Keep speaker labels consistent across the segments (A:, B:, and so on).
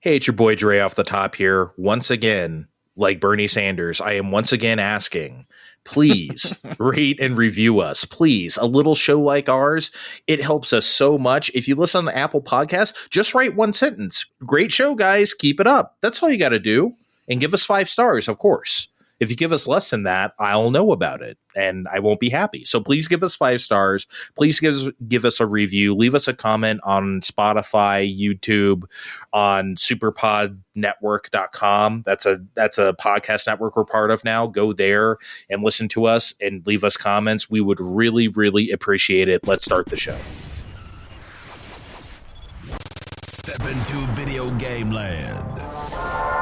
A: Hey, it's your boy Dre off the top here. Once again, like Bernie Sanders, I am once again asking, please rate and review us. Please, a little show like ours, it helps us so much. If you listen to Apple Podcasts, just write one sentence. Great show, guys. Keep it up. That's all you got to do. And give us 5 stars, of course. If you give us less than that, I'll know about it and I won't be happy. So please give us 5 stars. Please give us a review. Leave us a comment on Spotify, YouTube, on superpodnetwork.com. That's a podcast network we're part of now. Go there and listen to us and leave us comments. We would really, really appreciate it. Let's start the show.
B: Step into video game land.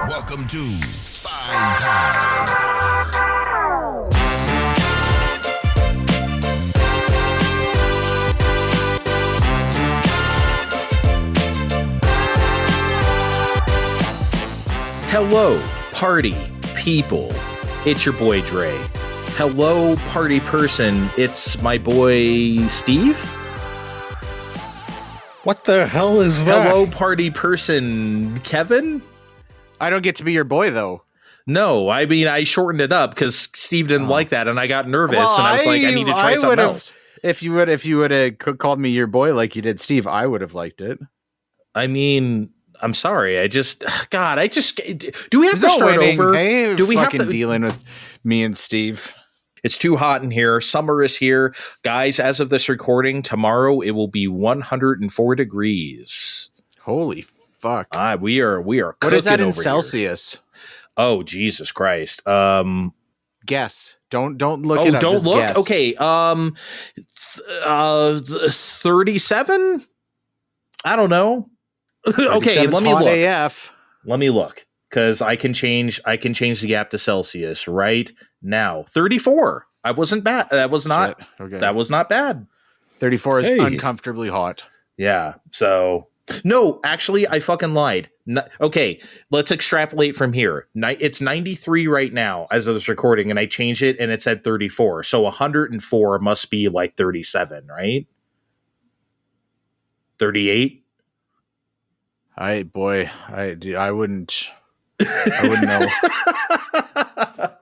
B: Welcome to Fine Time.
A: Hello, party people. It's your boy Dre. Hello, party person. It's my boy Steve.
C: What the hell is that?
A: Hello, party person Kevin.
D: I don't get to be your boy, though.
A: No, I mean, I shortened it up because Steve didn't like that, and I got nervous, and I was like, I need to try something else.
D: If you would have called me your boy like you did Steve, I would have liked it.
A: I mean, I'm sorry. Do we have to start over?
D: Hey,
A: do we have
D: to dealing with me and Steve?
A: It's too hot in here. Summer is here. Guys, as of this recording, tomorrow it will be 104 degrees.
D: Holy fuck.
A: We are cooking.
D: What is that in
A: over
D: Celsius?
A: Here. Oh, Jesus Christ.
D: Guess. Don't look it up.
A: Don't
D: just
A: look.
D: Guess.
A: Okay. 37? I don't know. Okay, let me look.
D: AF.
A: Let me look cuz I can change the gap to Celsius right now. 34. I wasn't bad. That was not
D: okay.
A: That was not bad.
D: 34 is uncomfortably hot.
A: Yeah. So no, actually, I fucking lied. Okay, let's extrapolate from here. It's 93 right now as of this recording, and I changed it, and it said 34. So 104 must be like 37, right? 38?
D: I wouldn't know.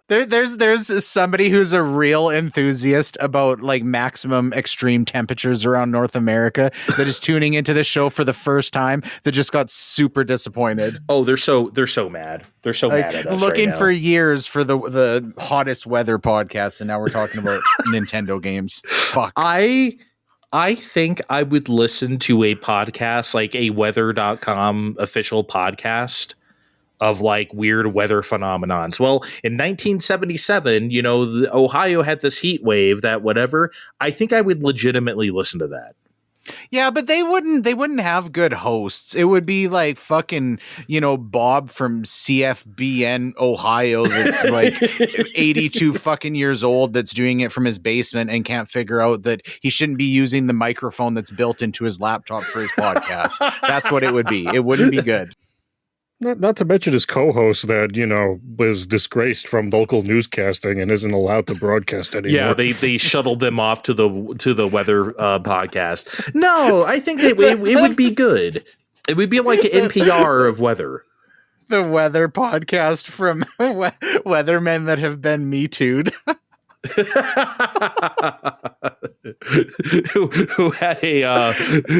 D: There's somebody who's a real enthusiast about like maximum extreme temperatures around North America that is tuning into this show for the first time that just got super disappointed.
A: Oh, they're so mad. They're so mad at us
D: looking
A: right now.
D: for years for the hottest weather podcast, and now we're talking about Nintendo games. Fuck.
A: I think I would listen to a podcast like a weather.com official podcast of like weird weather phenomenons. Well, in 1977, Ohio had this heat wave that whatever. I think I would legitimately listen to that.
D: Yeah, but they wouldn't have good hosts. It would be like fucking, Bob from CFBN Ohio that's like 82 fucking years old that's doing it from his basement and can't figure out that he shouldn't be using the microphone that's built into his laptop for his podcast. That's what it would be. It wouldn't be good.
C: Not to mention his co-host that, was disgraced from local newscasting and isn't allowed to broadcast anymore.
A: Yeah, they shuttled them off to the weather podcast. No, I think it would be good. It would be like an NPR of weather.
D: The weather podcast from weathermen that have been Me Too'd.
A: who had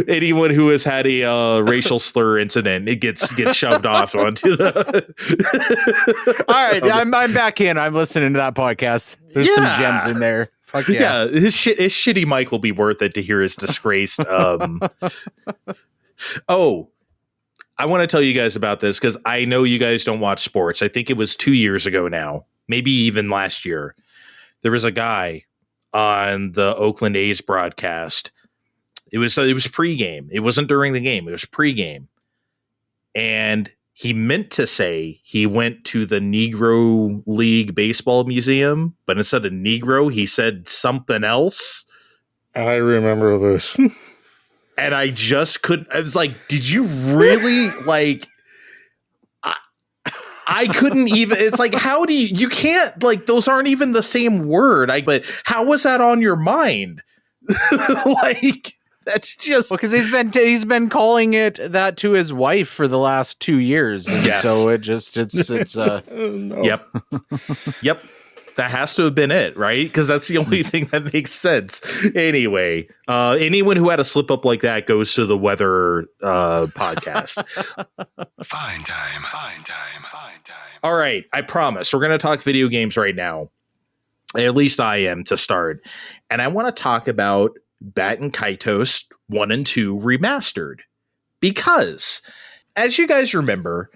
A: anyone who has had a racial slur incident, it gets shoved off onto the.
D: All right, I'm back in. I'm listening to that podcast. There's some gems in there. Fuck yeah.
A: His shitty mic will be worth it to hear his disgraced. Oh, I want to tell you guys about this because I know you guys don't watch sports. I think it was 2 years ago now, maybe even last year. There was a guy on the Oakland A's broadcast. It was pregame. It wasn't during the game. It was pregame. And he meant to say he went to the Negro League Baseball Museum, but instead of Negro, he said something else.
C: I remember this.
A: And I just couldn't. I was like, did you really like... I couldn't even, it's like, how do you can't, like, those aren't even the same word. But how was that on your mind? Like, That's just
D: because he's been calling it that to his wife for the last 2 years, and so it's
A: no. Yep. That has to have been it, right? Because that's the only thing that makes sense. Anyway, anyone who had a slip up like that goes to the weather podcast.
B: Fine time.
A: All right, I promise we're going to talk video games right now. At least I am to start, and I want to talk about Baten Kaitos 1 and 2 remastered, because as you guys remember,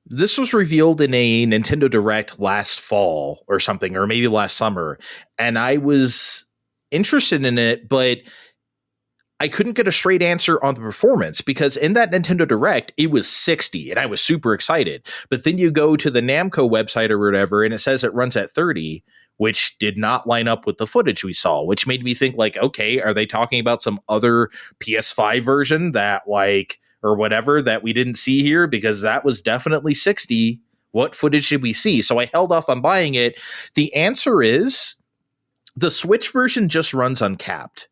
A: this was revealed in a Nintendo Direct last fall or something, or maybe last summer, and I was interested in it, but I couldn't get a straight answer on the performance, because in that Nintendo Direct, it was 60, and I was super excited. But then you go to the Namco website or whatever, and it says it runs at 30, which did not line up with the footage we saw, which made me think, like, okay, are they talking about some other PS5 version that, like, or whatever that we didn't see here? Because that was definitely 60. What footage did we see? So I held off on buying it. The answer is the Switch version just runs uncapped,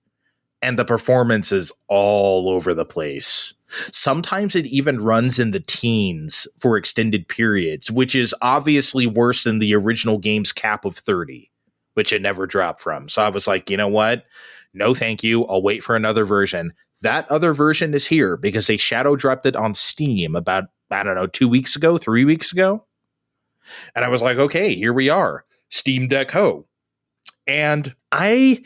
A: and the performance is all over the place. Sometimes it even runs in the teens for extended periods, which is obviously worse than the original game's cap of 30, which it never dropped from. So I was like, you know what? No, thank you. I'll wait for another version. That other version is here because they shadow dropped it on Steam about, 3 weeks ago. And I was like, okay, here we are. Steam Deck Ho. And I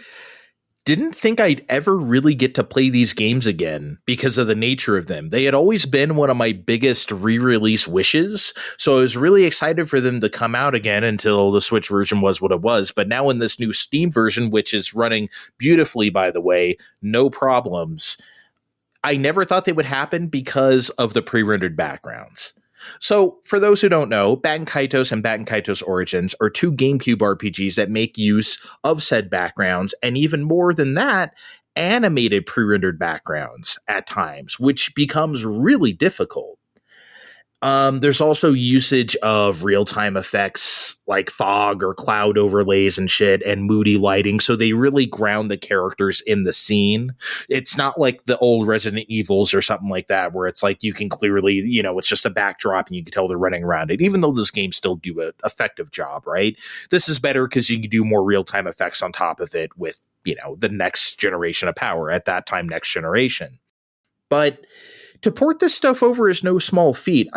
A: didn't think I'd ever really get to play these games again because of the nature of them. They had always been one of my biggest re-release wishes, so I was really excited for them to come out again until the Switch version was what it was. But now in this new Steam version, which is running beautifully, by the way, no problems, I never thought they would happen because of the pre-rendered backgrounds. So, for those who don't know, Baten Kaitos and Baten Kaitos Origins are 2 GameCube RPGs that make use of said backgrounds, and even more than that, animated pre-rendered backgrounds at times, which becomes really difficult. There's also usage of real-time effects like fog or cloud overlays and shit, and moody lighting, so they really ground the characters in the scene. It's not like the old Resident Evils or something like that, where it's like you can clearly, it's just a backdrop and you can tell they're running around it, even though this games still do an effective job, right? This is better because you can do more real-time effects on top of it with, the next generation of power, at that time, next generation. But to port this stuff over is no small feat.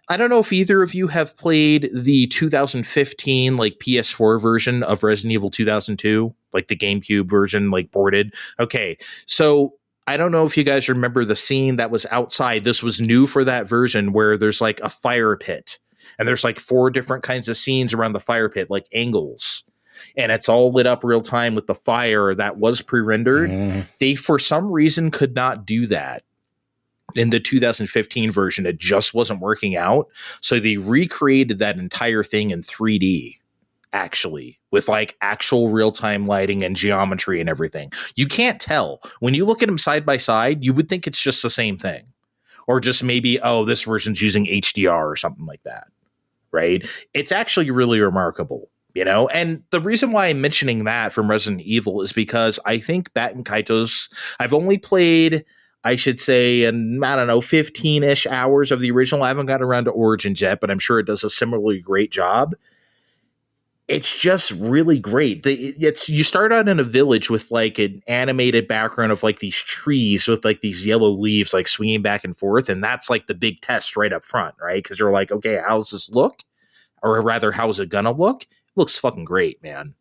A: I don't know if either of you have played the 2015 PS4 version of Resident Evil 2002, like the GameCube version, ported. Okay, so I don't know if you guys remember the scene that was outside. This was new for that version, where there's a fire pit, and there's 4 different kinds of scenes around the fire pit, angles. And it's all lit up real time with the fire that was pre-rendered. They, for some reason, could not do that in the 2015 version. It just wasn't working out. So they recreated that entire thing in 3D, actually, with actual real-time lighting and geometry and everything. You can't tell. When you look at them side by side, you would think it's just the same thing. Or just maybe, this version's using HDR or something like that, right? It's actually really remarkable. And the reason why I'm mentioning that from Resident Evil is because I think Baten Kaitos, I've only played, I should say, 15-ish hours of the original. I haven't gotten around to Origins yet, but I'm sure it does a similarly great job. It's just really great. You start out in a village with an animated background of these trees with these yellow leaves swinging back and forth, and that's the big test right up front, right? Because you're okay, how's this look? Or rather, how's it gonna look? It looks fucking great, man.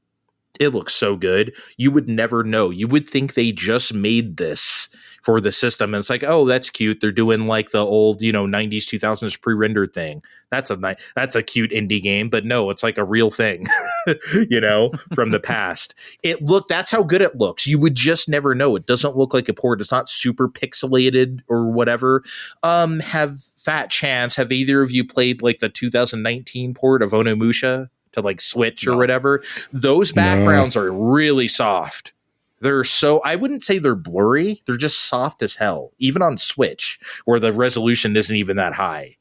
A: It looks so good. You would never know. You would think they just made this for the system. And it's oh, that's cute. They're doing the old, 90s, 2000s pre-rendered thing. That's a cute indie game, but no, it's a real thing, from the past. That's how good it looks. You would just never know. It doesn't look like a port. It's not super pixelated or whatever. Have either of you played the 2019 port of Onimusha to Switch or whatever? Those backgrounds are really soft. I wouldn't say they're blurry. They're just soft as hell, even on Switch, where the resolution isn't even that high.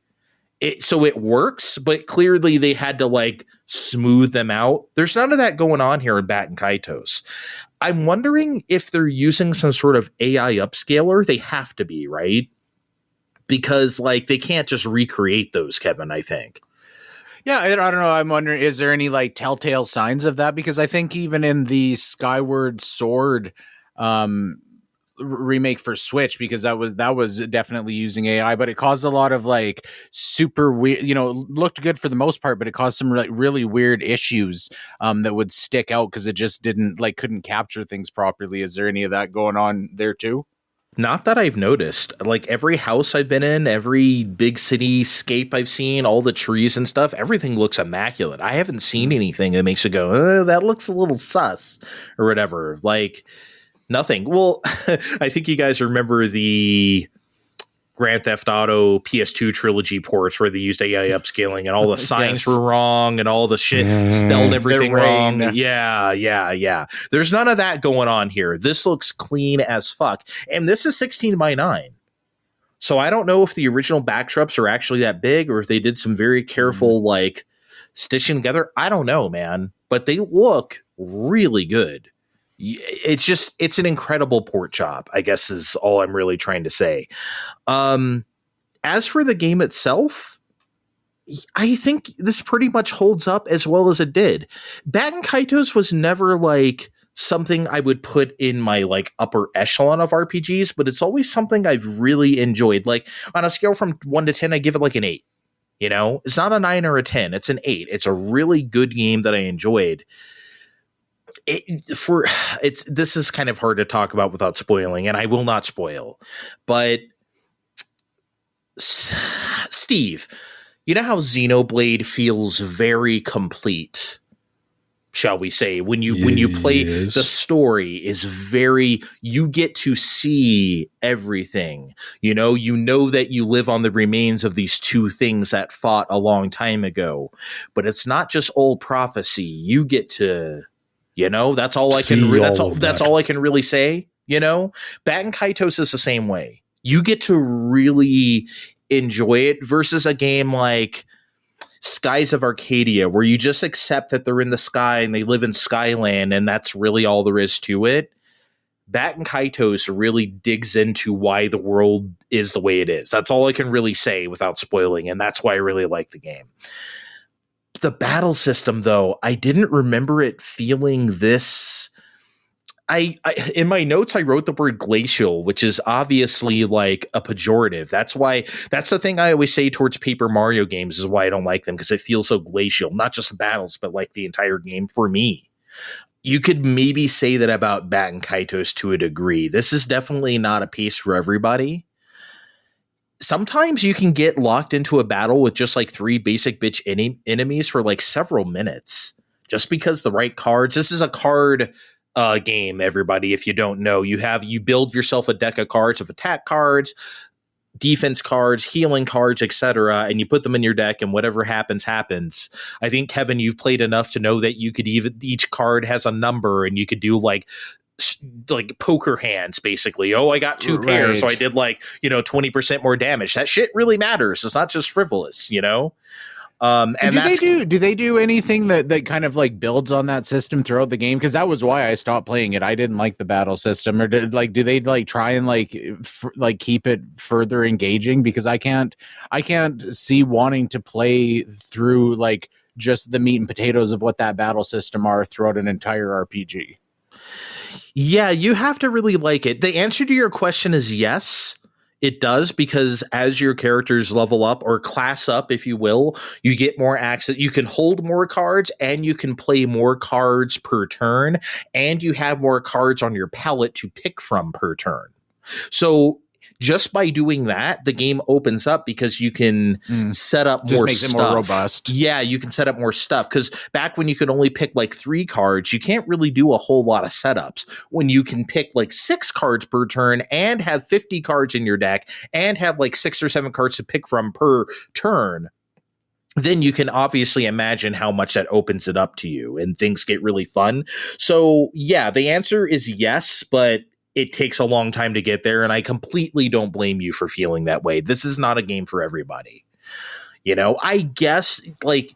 A: So it works, but clearly they had to like smooth them out. There's none of that going on here in Baten Kaitos. I'm wondering if they're using some sort of AI upscaler. They have to be, right? Because like they can't just recreate those, Kevin, I think.
D: Yeah, I don't know. I'm wondering, is there any like telltale signs of that? Because I think even in the Skyward Sword remake for Switch, because that was definitely using AI, but it caused a lot of like super weird, looked good for the most part, but it caused some like really weird issues that would stick out because it just couldn't capture things properly. Is there any of that going on there too?
A: Not that I've noticed. Like every house I've been in, every big cityscape I've seen, all the trees and stuff, everything looks immaculate. I haven't seen anything that makes you go, that looks a little sus or whatever. Like nothing. Well, I think you guys remember the Grand Theft Auto PS2 trilogy ports where they used AI upscaling and all the signs were wrong and all the shit spelled everything wrong. Yeah. There's none of that going on here. This looks clean as fuck. And this is 16:9. So I don't know if the original backdrops are actually that big or if they did some very careful like stitching together. I don't know, man. But they look really good. It's an incredible port job, I guess is all I'm really trying to say. As for the game itself, I think this pretty much holds up as well as it did. Baten Kaitos was never like something I would put in my like upper echelon of RPGs, but it's always something I've really enjoyed. Like on a scale from 1 to 10, I give it like an 8. It's not a 9 or a 10. It's an 8. It's a really good game that I enjoyed. This is kind of hard to talk about without spoiling, and I will not spoil. But Steve, you know how Xenoblade feels very complete, shall we say? When you play, the story is very, you get to see everything. You know that you live on the remains of these two things that fought a long time ago. But it's not just old prophecy. You get to that's all I can. That's all I can really say. Baten Kaitos is the same way. You get to really enjoy it versus a game like Skies of Arcadia, where you just accept that they're in the sky and they live in Skyland, and that's really all there is to it. Baten Kaitos really digs into why the world is the way it is. That's all I can really say without spoiling, and that's why I really like the game. The battle system, though, I didn't remember it feeling this. I in my notes, I wrote the word glacial, which is obviously like a pejorative. That's the thing I always say towards Paper Mario games is why I don't like them, because it feels so glacial, not just the battles, but like the entire game for me. You could maybe say that about Baten Kaitos to a degree. This is definitely not a piece for everybody. Sometimes you can get locked into a battle with just like 3 basic bitch enemies for like several minutes just because the right cards. This is a card game, everybody. If you don't know, you build yourself a deck of cards, of attack cards, defense cards, healing cards, etc., and you put them in your deck, and whatever happens. I think, Kevin, you've played enough to know that you could each card has a number, and you could do like poker hands, basically. I got 2 pairs, so I did 20% more damage. That shit really matters. It's not just frivolous, And
D: do they do anything that kind of like builds on that system throughout the game? Because that was why I stopped playing it. I didn't like the battle system. Or do they like try and keep it further engaging? Because I can't see wanting to play through like just the meat and potatoes of what that battle system are throughout an entire RPG.
A: Yeah, you have to really like it. The answer to your question is yes, it does, because as your characters level up or class up, if you will, you get more access. You can hold more cards and you can play more cards per turn, and you have more cards on your palette to pick from per turn. So just by doing that, the game opens up because you can set up more stuff. It more
D: robust.
A: Yeah, you can set up more stuff, because back when you could only pick like 3 cards, you can't really do a whole lot of setups. When you can pick like 6 cards per turn and have 50 cards in your deck and have like 6 or 7 cards to pick from per turn, then you can obviously imagine how much that opens it up to you and things get really fun. So yeah, the answer is yes, but it takes a long time to get there, and I completely don't blame you for feeling that way. This is not a game for everybody. You know, I guess, like,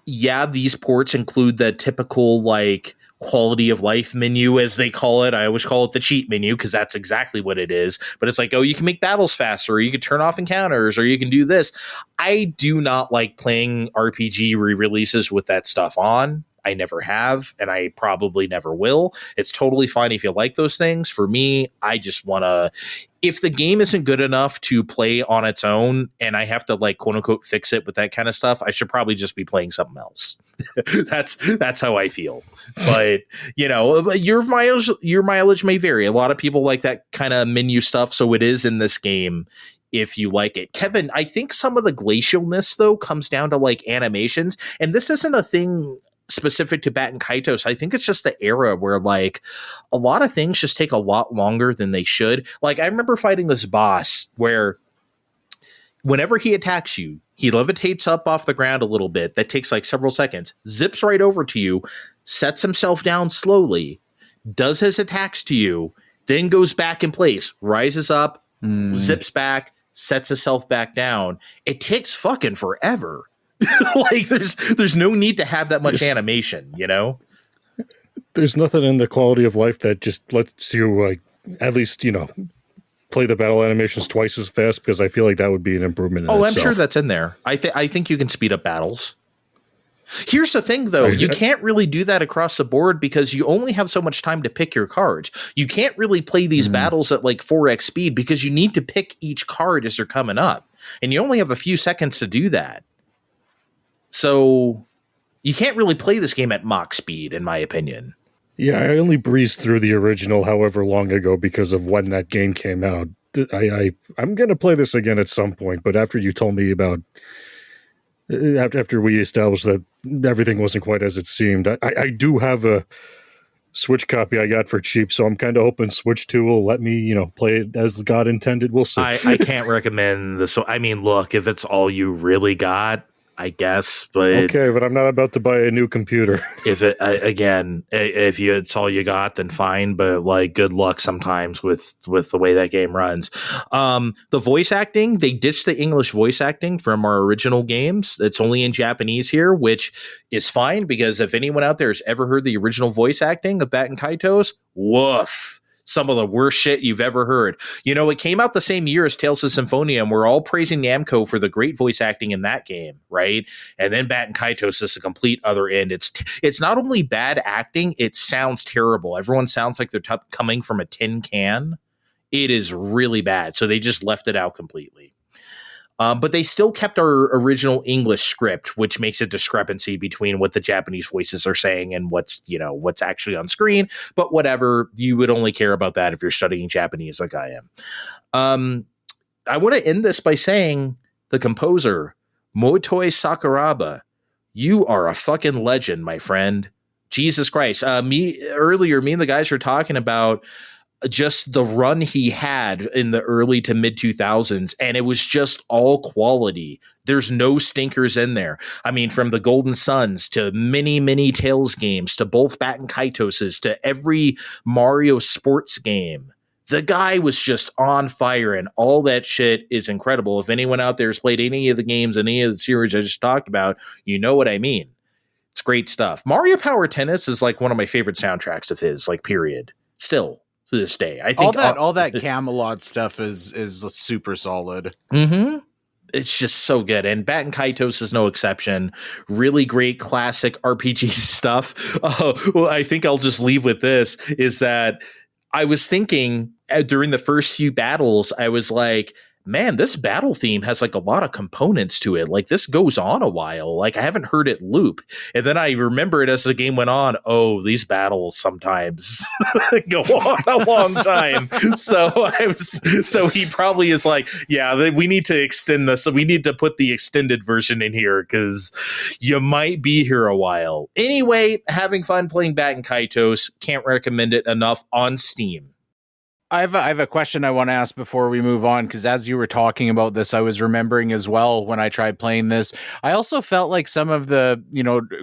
A: yeah, these ports include the typical, like, quality of life menu, as they call it. I always call it the cheat menu because that's exactly what it is. But it's like, oh, you can make battles faster, or you can turn off encounters, or you can do this. I do not like playing RPG re-releases with that stuff on. I never have, and I probably never will. It's totally fine if you like those things. For me, I just want to, if the game isn't good enough to play on its own and I have to, like, quote unquote fix it with that kind of stuff, I should probably just be playing something else. That's how I feel. But, you know, your mileage may vary. A lot of people like that kind of menu stuff, so it is in this game if you like it. Kevin, I think some of the glacialness, though, comes down to, like, animations, and this isn't a thing specific to Baten Kaitos. I think it's just the era where, like, a lot of things just take a lot longer than they should. Like, I remember fighting this boss where whenever he attacks you, he levitates up off the ground a little bit. That takes like several seconds, zips right over to you, sets himself down slowly, does his attacks to you, then goes back in place, rises up, zips back, sets himself back down. It takes fucking forever. Like, there's no need to have that much animation, you know?
C: There's nothing in the quality of life that just lets you, like, at least, you know, play the battle animations twice as fast, because I feel like that would be an improvement in itself.
A: I'm sure that's in there. I think you can speed up battles. Here's the thing, though. You can't really do that across the board because you only have so much time to pick your cards. You can't really play these battles at, like, 4x speed because you need to pick each card as they're coming up. And you only have a few seconds to do that. So you can't really play this game at Mach speed, in my opinion.
C: Yeah, I only breezed through the original however long ago because of when that game came out. I'm going to play this again at some point, but after you told me about, after we established that everything wasn't quite as it seemed, I do have a Switch copy I got for cheap, so I'm kind of hoping Switch 2 will let me, you know, play it as God intended. We'll see.
A: I can't recommend this. So, I mean, look, if it's all you really got, I guess, but
C: okay, but I'm not about to buy a new computer.
A: If it if it's all you got, then fine. But, like, good luck sometimes with the way that game runs. The voice acting, they ditched the English voice acting from our original games. It's only in Japanese here, which is fine because if anyone out there has ever heard the original voice acting of Baten Kaitos, woof. Some of the worst shit you've ever heard. You know, it came out the same year as Tales of Symphonia, and we're all praising Namco for the great voice acting in that game, right? And then Baten Kaitos is a complete other end. It's not only bad acting, it sounds terrible. Everyone sounds like they're coming from a tin can. It is really bad. So they just left it out completely. But they still kept our original English script, which makes a discrepancy between what the Japanese voices are saying and what's actually on screen. But whatever, you would only care about that if you're studying Japanese like I am. I want to end this by saying the composer, Motoi Sakuraba, you are a fucking legend, my friend. Jesus Christ. Me and the guys were talking about just the run he had in the early to mid 2000s, and it was just all quality. There's no stinkers in there. I mean, from the Golden Suns to many Tales games to both Baten Kaitoses to every Mario sports game, the guy was just on fire, and all that shit is incredible. If anyone out there has played any of the games, any of the series I just talked about, you know what I mean. It's great stuff. Mario Power Tennis is like one of my favorite soundtracks of his, like, period. Still to this day, I think
D: all that Camelot stuff is super solid.
A: Mm-hmm. It's just so good, and Baten Kaitos is no exception. Really great classic RPG stuff. Well, I think I'll just leave with this: is that I was thinking during the first few battles, I was like, man, this battle theme has like a lot of components to it. Like, this goes on a while. Like, I haven't heard it loop. And then I remembered as the game went on, oh, these battles sometimes go on a long time. So he probably is like, yeah, we need to extend this. So we need to put the extended version in here because you might be here a while. Anyway, having fun playing Baten Kaitos. Can't recommend it enough on Steam.
D: I have a question I want to ask before we move on, because as you were talking about this, I was remembering as well when I tried playing this. I also felt like some of the,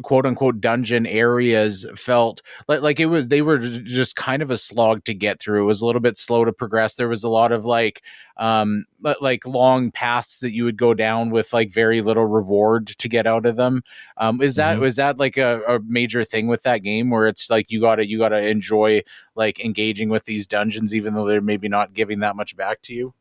D: quote unquote dungeon areas felt like they were just kind of a slog to get through. It was a little bit slow to progress. There was a lot of like long paths that you would go down with like very little reward to get out of them. Was that like a major thing with that game where it's like you gotta enjoy like engaging with these dungeons even though they're maybe not giving that much back to you?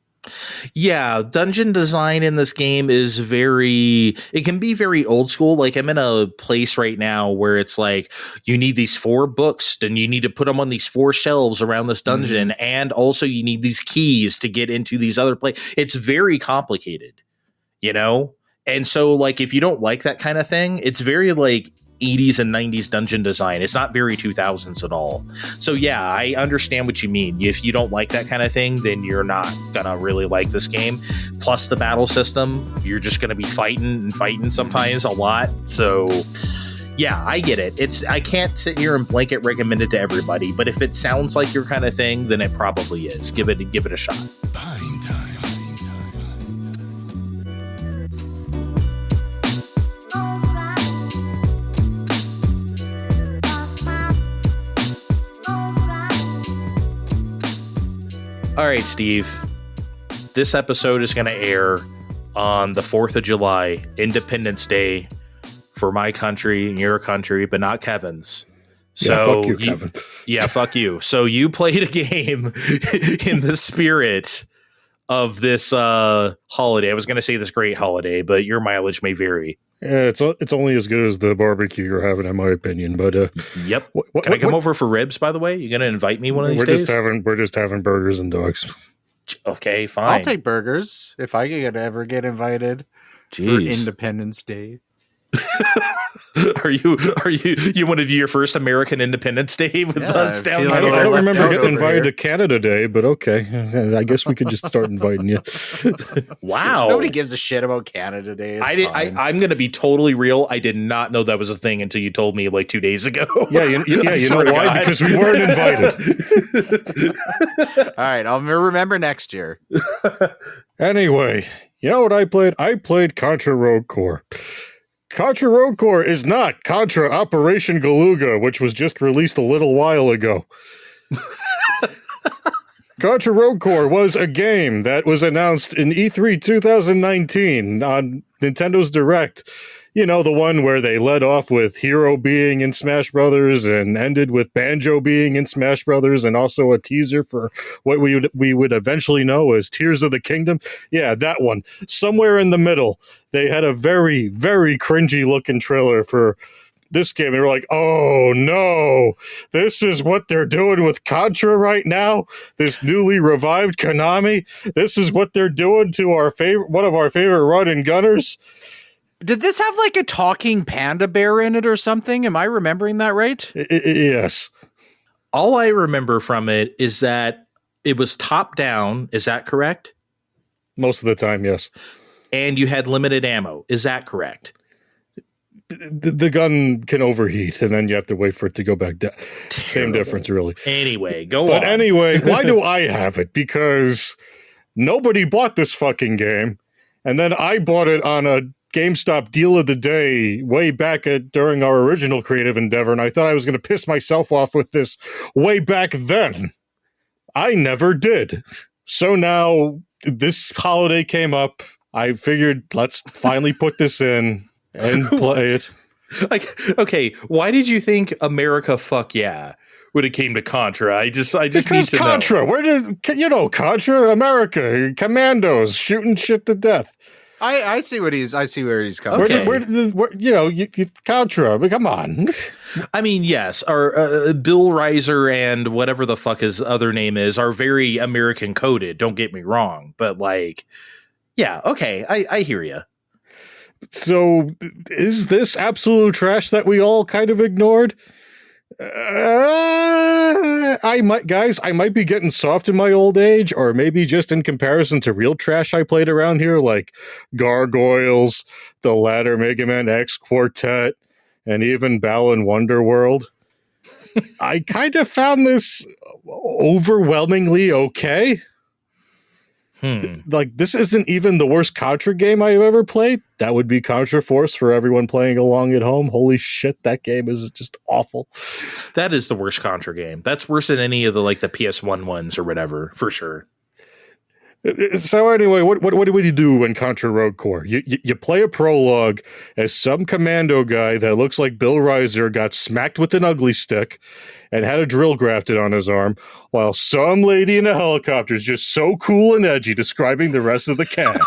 A: Yeah, dungeon design in this game is it can be very old school. Like I'm in a place right now where it's like you need these 4 books and you need to put them on these 4 shelves around this dungeon. And also you need these keys to get into these other places. It's very complicated, you know? And so like, if you don't like that kind of thing, it's very like 80s and 90s dungeon design. It's not very 2000s at all. So yeah, I understand what you mean. If you don't like that kind of thing, then you're not gonna really like this game. Plus the battle system, you're just gonna be fighting sometimes a lot. So yeah, I get it. I can't sit here and blanket recommend it to everybody, but if it sounds like your kind of thing, then it probably is. Give it a shot.
B: Fine time.
A: All right, Steve. This episode is going to air on the 4th of July, Independence Day, for my country and your country, but not Kevin's. So
C: yeah, fuck you, Kevin.
A: Yeah, fuck you. So you played a game in the spirit of this holiday. I was going to say this great holiday, but your mileage may vary.
C: Yeah, it's only as good as the barbecue you're having, in my opinion. But
A: yep. Can I come over for ribs? By the way, you going to invite me one of these days?
C: We're just having burgers and dogs.
A: Okay, fine.
D: I'll take burgers if I could ever get invited for Independence Day.
A: Are you want to do your first American Independence Day with us down there?
C: I don't remember getting invited to Canada Day, but okay. I guess we could just start inviting you.
A: Wow.
D: Nobody gives a shit about Canada Day.
A: I'm going to be totally real. I did not know that was a thing until you told me like 2 days ago.
C: Yeah, you know why? God. Because we weren't invited.
D: All right, I'll remember next year.
C: Anyway, you know what I played? I played Contra Rogue Corps. Contra Rogue Corps is not Contra Operation Galuga, which was just released a little while ago. Contra Rogue Corps was a game that was announced in E3 2019 on Nintendo's Direct. You know, the one where they led off with Hero being in Smash Brothers and ended with Banjo being in Smash Brothers, and also a teaser for what we would eventually know as Tears of the Kingdom. Yeah, that one. Somewhere in the middle, they had a very, very cringy looking trailer for this game. They were like, oh no, this is what they're doing with Contra right now? This newly revived Konami? This is what they're doing to one of our favorite run and gunners?
D: Did this have like a talking panda bear in it or something? Am I remembering that right?
C: Yes.
A: All I remember from it is that it was top down. Is that correct?
C: Most of the time, yes.
A: And you had limited ammo. Is that correct?
C: The gun can overheat, and then you have to wait for it to go back down. Same difference, really.
A: Anyway, go on.
C: But anyway, why do I have it? Because nobody bought this fucking game, and then I bought it on a GameStop deal of the day way back during our original creative endeavor, and I thought I was going to piss myself off with this way back then. I never did. So now this holiday came up. I figured let's finally put this in and play it.
A: Like, okay, why did you think America fuck yeah when it came to Contra? I just because need to
C: Contra,
A: know.
C: Where did Contra, America, commandos shooting shit to death.
D: I see where he's coming.
A: Okay.
C: Where Contra? But come on.
A: I mean, yes, our Bill Reiser and whatever the fuck his other name is are very American coded. Don't get me wrong, but like, yeah, okay, I hear you.
C: So, is this absolute trash that we all kind of ignored? I might be getting soft in my old age, or maybe just in comparison to real trash I played around here, like Gargoyles, the latter Mega Man X Quartet, and even Balan Wonderworld. I kind of found this overwhelmingly okay. Like, this isn't even the worst Contra game I've ever played. That would be Contra Force for everyone playing along at home. Holy shit, that game is just awful.
A: That is the worst Contra game. That's worse than any of the like the PS1 ones or whatever, for sure.
C: So anyway, what do we do in Contra Rogue Core? You play a prologue as some commando guy that looks like Bill Reiser got smacked with an ugly stick and had a drill grafted on his arm, while some lady in a helicopter is just so cool and edgy describing the rest of the cast.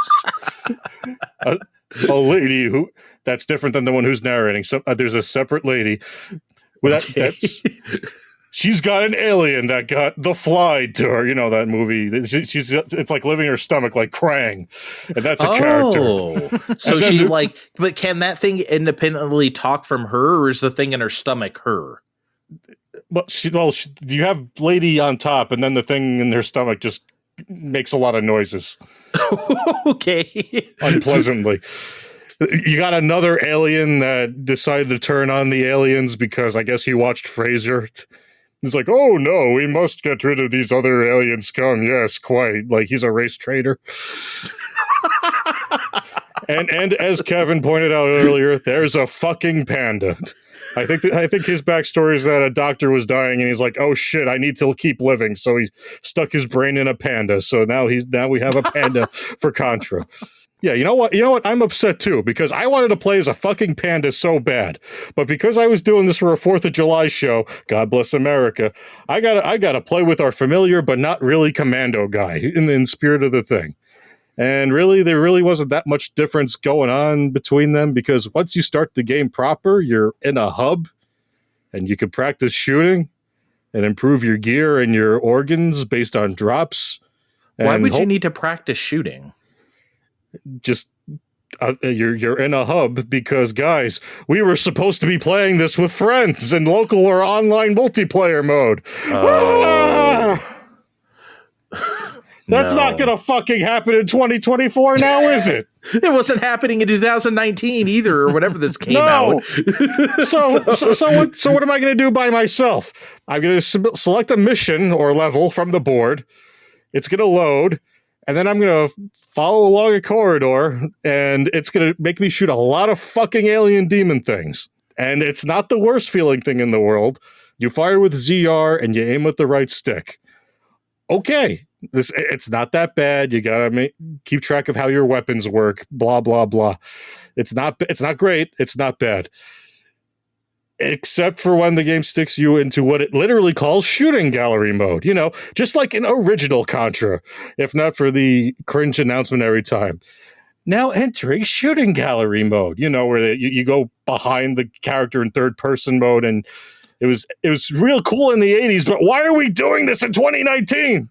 C: A lady who that's different than the one who's narrating. So there's a separate lady. That's she's got an alien that got the fly to her. You know that movie. It's like living in her stomach like Krang, and that's a character.
A: So she but can that thing independently talk from her, or is the thing in her stomach her?
C: You have lady on top, and then the thing in her stomach just makes a lot of noises.
A: Okay.
C: Unpleasantly. You got another alien that decided to turn on the aliens because I guess he watched Frasier. He's like, oh no, we must get rid of these other alien scum. Yes, quite. Like he's a race traitor. and as Kevin pointed out earlier, there's a fucking panda. I think his backstory is that a doctor was dying and he's like, oh shit, I need to keep living. So he stuck his brain in a panda. So now we have a panda for Contra. Yeah, you know what? I'm upset too because I wanted to play as a fucking panda so bad, but because I was doing this for a 4th of July show, God bless America, I gotta play with our familiar but not really commando guy in the spirit of the thing. And really, there really wasn't that much difference going on between them because once you start the game proper, you're in a hub and you can practice shooting and improve your gear and your organs based on drops.
A: Why would you need to practice shooting?
C: Just you're in a hub because, guys, we were supposed to be playing this with friends in local or online multiplayer mode. That's not going to fucking happen in 2024 now, is it?
A: It wasn't happening in 2019 either, or whatever this came out.
C: So what am I going to do by myself? I'm going to select a mission or level from the board. It's going to load, and then I'm going to follow along a corridor, and it's going to make me shoot a lot of fucking alien demon things. And it's not the worst feeling thing in the world. You fire with ZR, and you aim with the right stick. Okay. It's not that bad. You gotta keep track of how your weapons work. Blah blah blah. It's not great. It's not bad, except for when the game sticks you into what it literally calls shooting gallery mode. You know, just like in original Contra, if not for the cringe announcement every time. Now entering shooting gallery mode. You know, where you go behind the character in third person mode and. It was real cool in the 80s, but why are we doing this in 2019?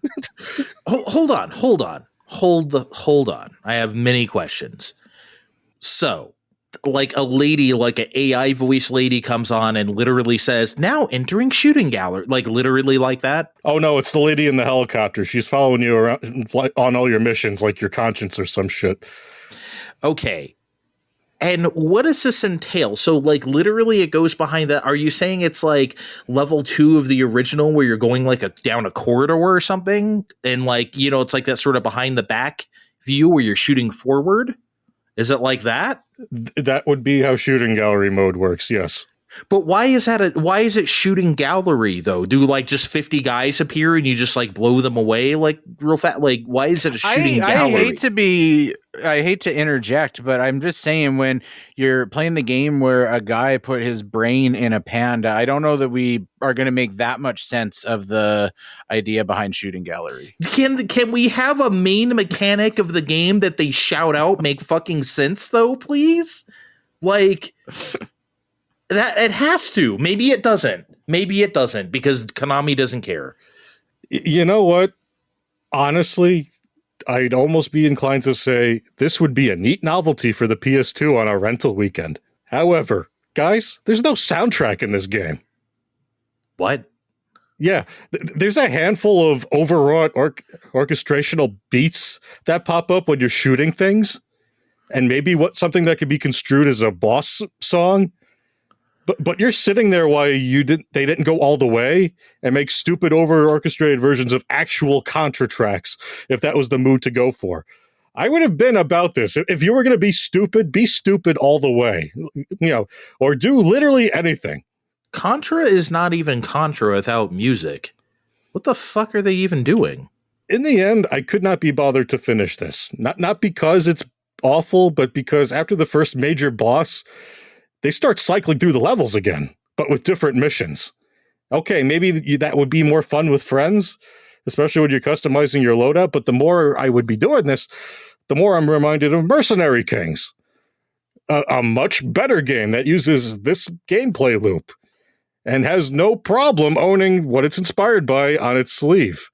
A: Hold on. I have many questions. So, like a lady, like an AI voice lady comes on and literally says, now entering shooting gallery, like literally like that?
C: Oh no, it's the lady in the helicopter. She's following you around on all your missions, like your conscience or some shit.
A: Okay. And what does this entail? So, like, literally it goes behind that. Are you saying it's like level 2 of the original where you're going like down a corridor or something? And like, you know, it's like that sort of behind the back view where you're shooting forward? Is it like that?
C: That would be how shooting gallery mode works, yes.
A: But why is it shooting gallery though? Do like just 50 guys appear and you just like blow them away like real fast? Like why is it a shooting gallery?
D: I hate to interject, but I'm just saying when you're playing the game where a guy put his brain in a panda, I don't know that we are going to make that much sense of the idea behind shooting gallery.
A: Can we have a main mechanic of the game that they shout out make fucking sense though, please? Like that it has to. Maybe it doesn't because Konami doesn't care.
C: You know what? Honestly, I'd almost be inclined to say this would be a neat novelty for the PS2 on a rental weekend. However, guys, there's no soundtrack in this game.
A: What?
C: Yeah, there's a handful of overwrought orchestrational beats that pop up when you're shooting things, and maybe something that could be construed as a boss song. But you're sitting there while they didn't go all the way and make stupid over-orchestrated versions of actual Contra tracks if that was the mood to go for. I would have been about this. If you were going to be stupid all the way, you know, or do literally anything.
A: Contra is not even Contra without music. What the fuck are they even doing?
C: in the end, I could not be bothered to finish this. Not because it's awful, but because after the first major boss, they start cycling through the levels again, but with different missions. Okay, maybe that would be more fun with friends, especially when you're customizing your loadout, but the more I would be doing this, the more I'm reminded of Mercenary Kings, a much better game that uses this gameplay loop and has no problem owning what it's inspired by on its sleeve.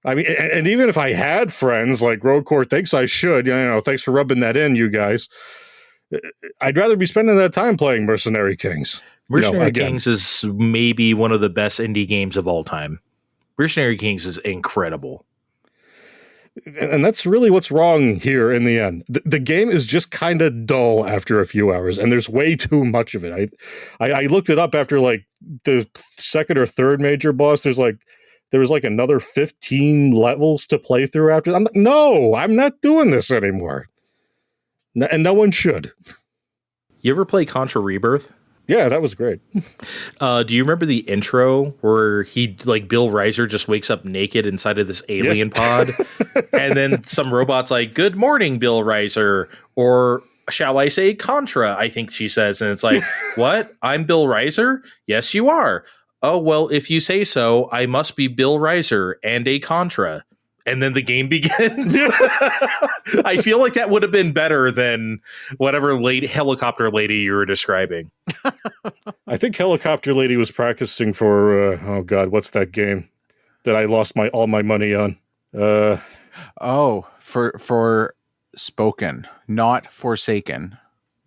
C: I mean, and even if I had friends like Roadcore thinks I should, thanks for rubbing that in, you guys. I'd rather be spending that time playing Mercenary Kings.
A: Mercenary Kings is maybe one of the best indie games of all time. Mercenary Kings is incredible.
C: And that's really what's wrong here in the end. The game is just kind of dull after a few hours, and there's way too much of it. I looked it up after like the second or third major boss. There was like another 15 levels to play through after. I'm like, no, I'm not doing this anymore. And no one should.
A: You ever play Contra Rebirth?
C: Yeah, that was great.
A: Do you remember the intro where Bill Reiser just wakes up naked inside of this alien pod? And then some robot's like, "Good morning, Bill Reiser," or shall I say Contra, I think she says. And it's like, what? I'm Bill Reiser? Yes, you are. Oh, well, if you say so, I must be Bill Reiser and a Contra. And then the game begins. I feel like that would have been better than whatever helicopter lady you were describing.
C: I think Helicopter Lady was practicing for, what's that game that I lost all my money on?
D: For Spoken, not Forsaken.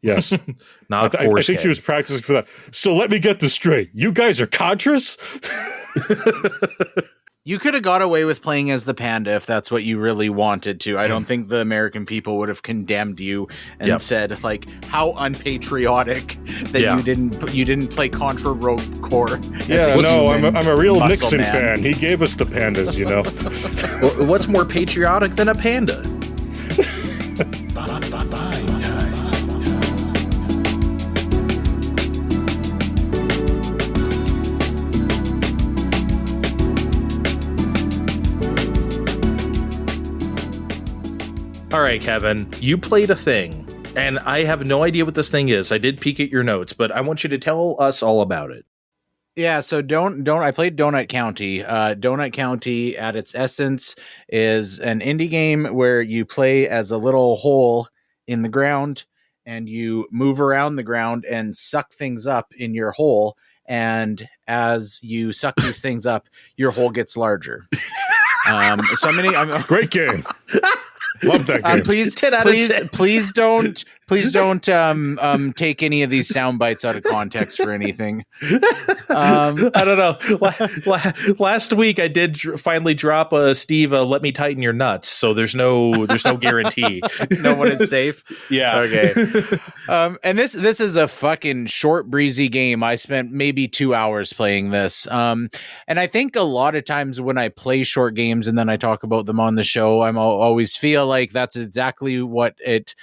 C: Yes.
A: Not
C: I think she was practicing for that. So let me get this straight. You guys are Contras?
D: You could have got away with playing as the panda if that's what you really wanted to. I don't think the American people would have condemned you and said, like, how unpatriotic that you didn't play Contra Rogue Core.
C: Yeah, no, I'm a real Nixon fan. He gave us the pandas,
A: Well, what's more patriotic than a panda? All right, Kevin, you played a thing, and I have no idea what this thing is. I did peek at your notes, but I want you to tell us all about it.
D: Yeah, so I played Donut County. Donut County, at its essence, is an indie game where you play as a little hole in the ground, and you move around the ground and suck things up in your hole. And as you suck these things up, your hole gets larger.
C: Great game. Love that game.
D: Please don't take any of these sound bites out of context for anything.
A: I don't know. Last week I did finally drop Steve, let me tighten your nuts. So there's no guarantee.
D: No one is safe.
A: Yeah.
D: Okay. And this is a fucking short, breezy game. I spent maybe 2 hours playing this. And I think a lot of times when I play short games and then I talk about them on the show, I'm always feel like that's exactly what it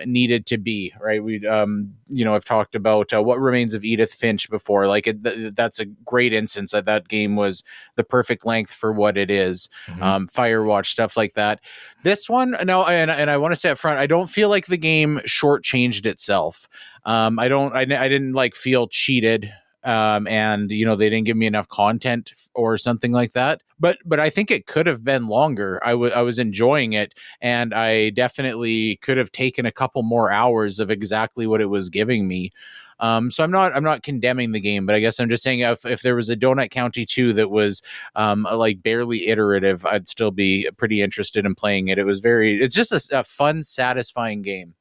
D: needed to be, right? I've talked about What Remains of Edith Finch before. Like that's a great instance that game was the perfect length for what it is. Mm-hmm. Firewatch, stuff like that. This one, no, and I want to say up front, I don't feel like the game shortchanged itself. I didn't like feel cheated. And they didn't give me enough content or something like that. But I think it could have been longer. I was enjoying it, and I definitely could have taken a couple more hours of exactly what it was giving me. So I'm not condemning the game, but I guess I'm just saying if there was a Donut County 2 that was like barely iterative, I'd still be pretty interested in playing it. It's just a fun, satisfying game.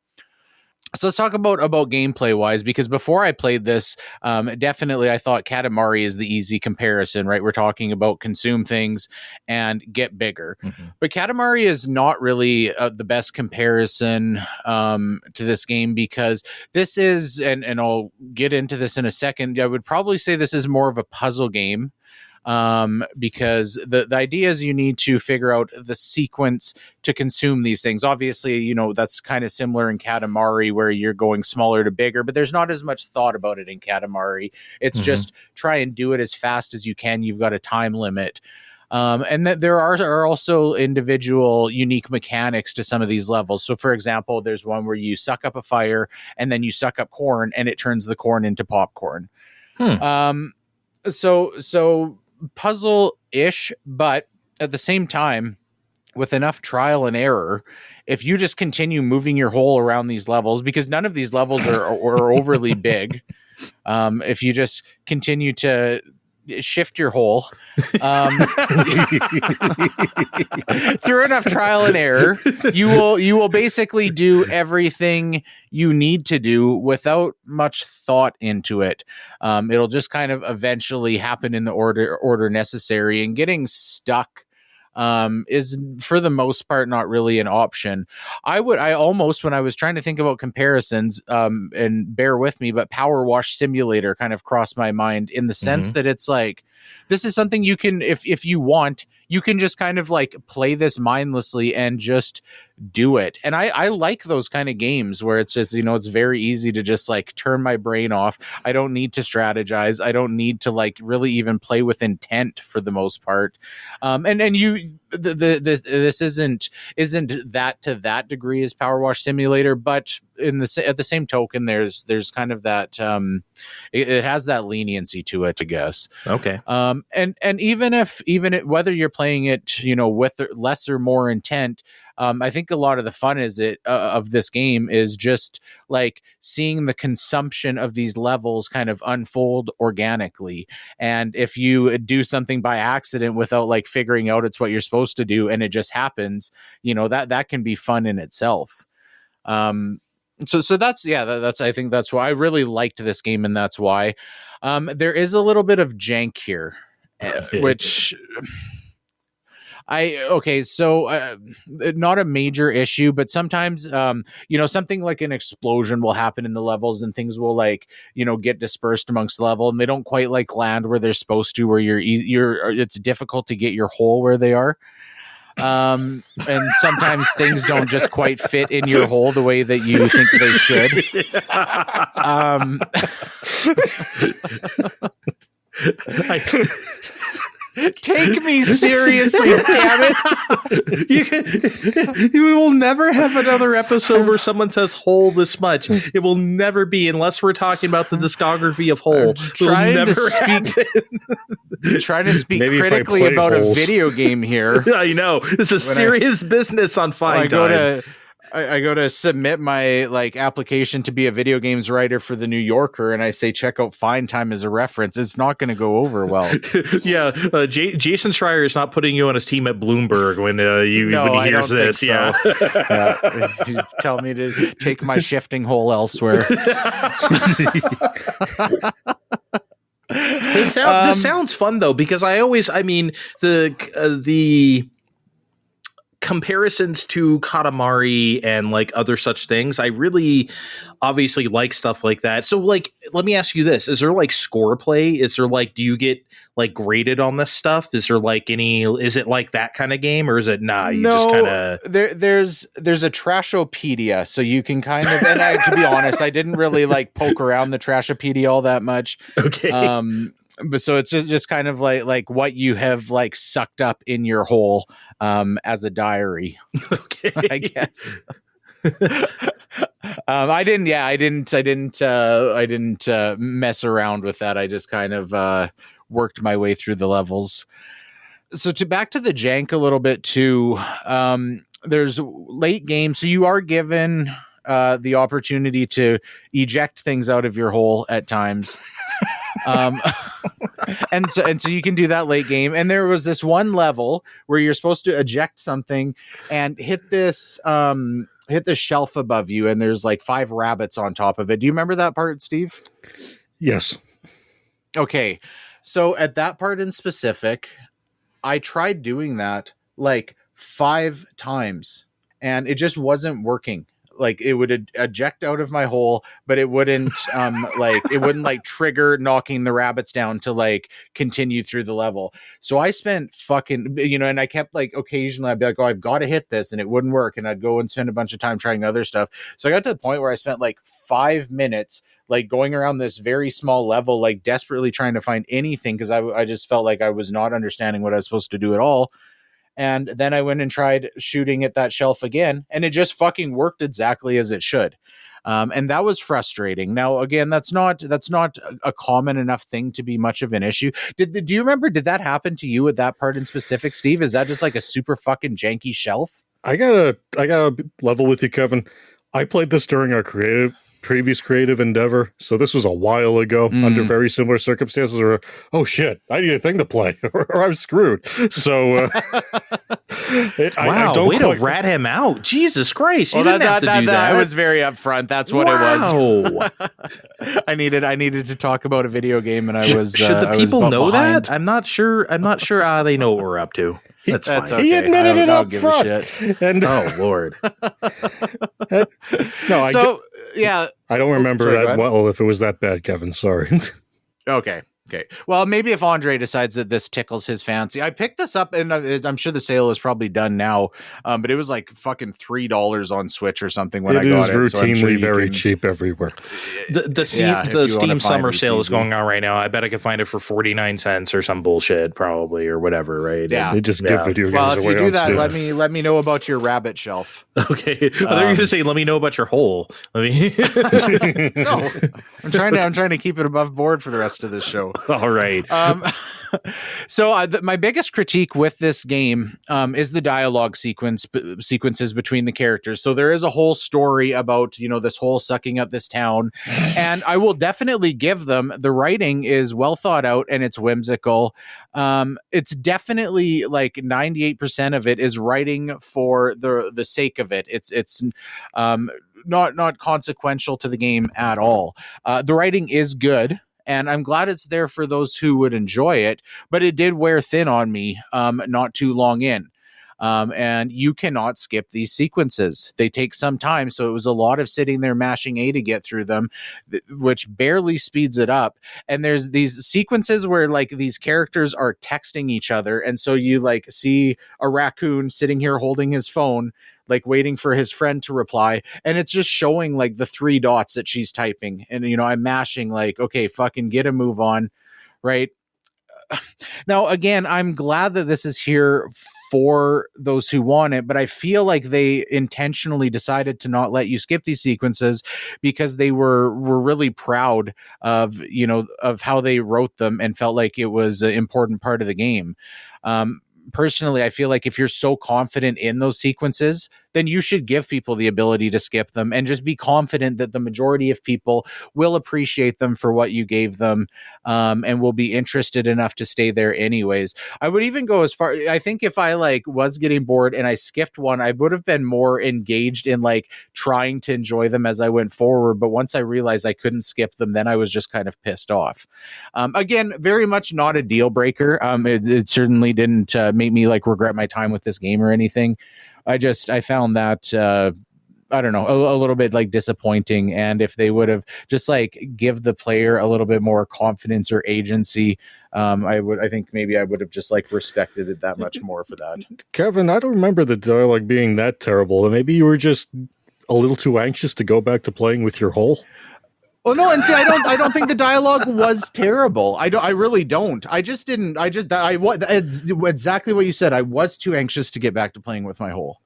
D: So let's talk about gameplay wise, because before I played this, definitely I thought Katamari is the easy comparison, right? We're talking about consume things and get bigger. Mm-hmm. But Katamari is not really the best comparison to this game, because this is, and I'll get into this in a second, I would probably say this is more of a puzzle game. Because the idea is you need to figure out the sequence to consume these things. Obviously, that's kind of similar in Katamari, where you're going smaller to bigger, but there's not as much thought about it in Katamari. It's just try and do it as fast as you can. You've got a time limit. And that there are also individual unique mechanics to some of these levels. So, for example, there's one where you suck up a fire and then you suck up corn and it turns the corn into popcorn. So puzzle-ish, but at the same time, with enough trial and error, if you just continue moving your hole around these levels, because none of these levels are overly big, if you just continue to shift your hole through enough trial and error, you will basically do everything you need to do without much thought into it. It'll just kind of eventually happen in the order necessary, and getting stuck is for the most part not really an option. I almost, when I was trying to think about comparisons, and bear with me, but Power Wash Simulator kind of crossed my mind in the sense that it's like, this is something you can, if you want, you can just kind of like play this mindlessly and just do it. And I like those kind of games where it's just, it's very easy to just like turn my brain off. I don't need to strategize. I don't need to like really even play with intent for the most part. This isn't that to that degree as Power Wash Simulator, but at the same token, there's kind of that it has that leniency to it, I guess.
A: Okay.
D: And even whether you're playing it, with less or more intent, I think a lot of the fun of this game is just like seeing the consumption of these levels kind of unfold organically. And if you do something by accident without like figuring out it's what you're supposed to do, and it just happens, that can be fun in itself. So that's I think that's why I really liked this game, and that's why there is a little bit of jank here, which not a major issue, but sometimes something like an explosion will happen in the levels, and things will like get dispersed amongst the level, and they don't quite like land where they're supposed to, where it's difficult to get your hole where they are. And sometimes things don't just quite fit in your hole the way that you think they should. Take me seriously, damn
A: it. You will never have another episode where someone says hole this much. It will never be, unless we're talking about the discography of Hole.
D: Trying to speak
C: Maybe
D: critically about holes. A video game here.
A: I know. This is serious business on Fine Time.
D: I go to submit my like application to be a video games writer for the New Yorker, and I say check out Fine Time as a reference. It's not going to go over well.
A: Yeah, Jason Schreier is not putting you on his team at Bloomberg when he hears this.
D: So. Yeah, you tell me to take my shifting hole elsewhere.
A: This sounds fun though, because the comparisons to Katamari and like other such things, I really obviously like stuff like that. So like, let me ask you this. Is there like score play? Is there like, do you get like graded on this stuff? Is there like is it like that kind of game, or is it just kind of
D: there's a Trashopedia, so you can kind of, and to be honest, I didn't really like poke around the Trashopedia all that much.
A: Okay.
D: But so it's just kind of like what you have like sucked up in your hole as a diary.
A: Okay.
D: I guess. I didn't mess around with that. I just kind of worked my way through the levels. So back to the jank a little bit too. There's late game, so you are given the opportunity to eject things out of your hole at times. And so you can do that late game. And there was this one level where you're supposed to eject something and hit this shelf above you, and there's like 5 rabbits on top of it. Do you remember that part, Steve?
C: Yes.
D: Okay. So at that part in specific, I tried doing that like 5 times, and it just wasn't working. like it would eject out of my hole, but it wouldn't like trigger knocking the rabbits down to like continue through the level. So I spent fucking, and I kept like occasionally I'd be like, oh, I've got to hit this, and it wouldn't work, and I'd go and spend a bunch of time trying other stuff. So I got to the point where I spent like 5 minutes like going around this very small level, like desperately trying to find anything, because I just felt like I was not understanding what I was supposed to do at all. And then I went and tried shooting at that shelf again, and it just fucking worked exactly as it should. And that was frustrating. Now, again, that's not a common enough thing to be much of an issue. Do you remember, did that happen to you at that part in specific, Steve? Is that just like a super fucking janky shelf?
C: I gotta level with you, Kevin. I played this during our previous creative endeavor, so this was a while ago under very similar circumstances. Or oh shit, I need a thing to play, or I'm screwed. So
A: wow, way to rat him out. Jesus Christ, you didn't have to do that.
D: I was very upfront. That's what it was. I needed to talk about a video game, and I was.
A: Should the people know that? I'm not sure. They know what we're up to. That's fine.
D: Okay.
C: He admitted it up front. And
A: oh Lord.
D: Yeah.
C: I don't remember that well if it was that bad, Kevin. Sorry.
D: Okay. Well, maybe if Andre decides that this tickles his fancy. I picked this up, and I'm sure the sale is probably done now, but it was like fucking $3 on Switch or something when I got it.
C: It is routinely very cheap everywhere.
A: The Steam summer sale is going on right now. I bet I could find it for 49 cents or some bullshit, probably, or whatever, right?
C: Yeah. They just give video games away.
D: Well, if you do that,
C: Steam.
D: let me know about your rabbit shelf.
A: Okay. I thought you were going to say, let me know about your hole.
D: No, I'm trying to keep it above board for the rest of this show.
A: All right.
D: So my biggest critique with this game is the dialogue sequences between the characters. So there is a whole story about, this whole sucking up this town. And I will definitely give them, the writing is well thought out and it's whimsical. It's definitely like 98% of it is writing for the sake of it. It's not consequential to the game at all. The writing is good, and I'm glad it's there for those who would enjoy it, but it did wear thin on me not too long in. And you cannot skip these sequences. They take some time, so it was a lot of sitting there mashing A to get through them, which barely speeds it up. And there's these sequences where like these characters are texting each other, and so you like see a raccoon sitting here holding his phone, like waiting for his friend to reply, and it's just showing like the 3 dots that she's typing, and I'm mashing like, okay, fucking get a move on, right? Now again, I'm glad that this is here for those who want it, but I feel like they intentionally decided to not let you skip these sequences because they were really proud of how they wrote them and felt like it was an important part of the game. Personally, I feel like if you're so confident in those sequences, then you should give people the ability to skip them and just be confident that the majority of people will appreciate them for what you gave them, and will be interested enough to stay there anyways. I would even go as far, I think if I like was getting bored and I skipped one, I would have been more engaged in like trying to enjoy them as I went forward. But once I realized I couldn't skip them, then I was just kind of pissed off. Again, very much not a deal breaker. It certainly didn't make me like regret my time with this game or anything. I found that, I don't know, a little bit like disappointing. And if they would have just like give the player a little bit more confidence or agency, I think maybe I would have just like respected it that much more for that.
C: Kevin, I don't remember the dialogue being that terrible. And maybe you were just a little too anxious to go back to playing with your hole.
D: Oh no, and see, I don't think the dialogue was terrible. I really don't. Exactly what you said. I was too anxious to get back to playing with my hole.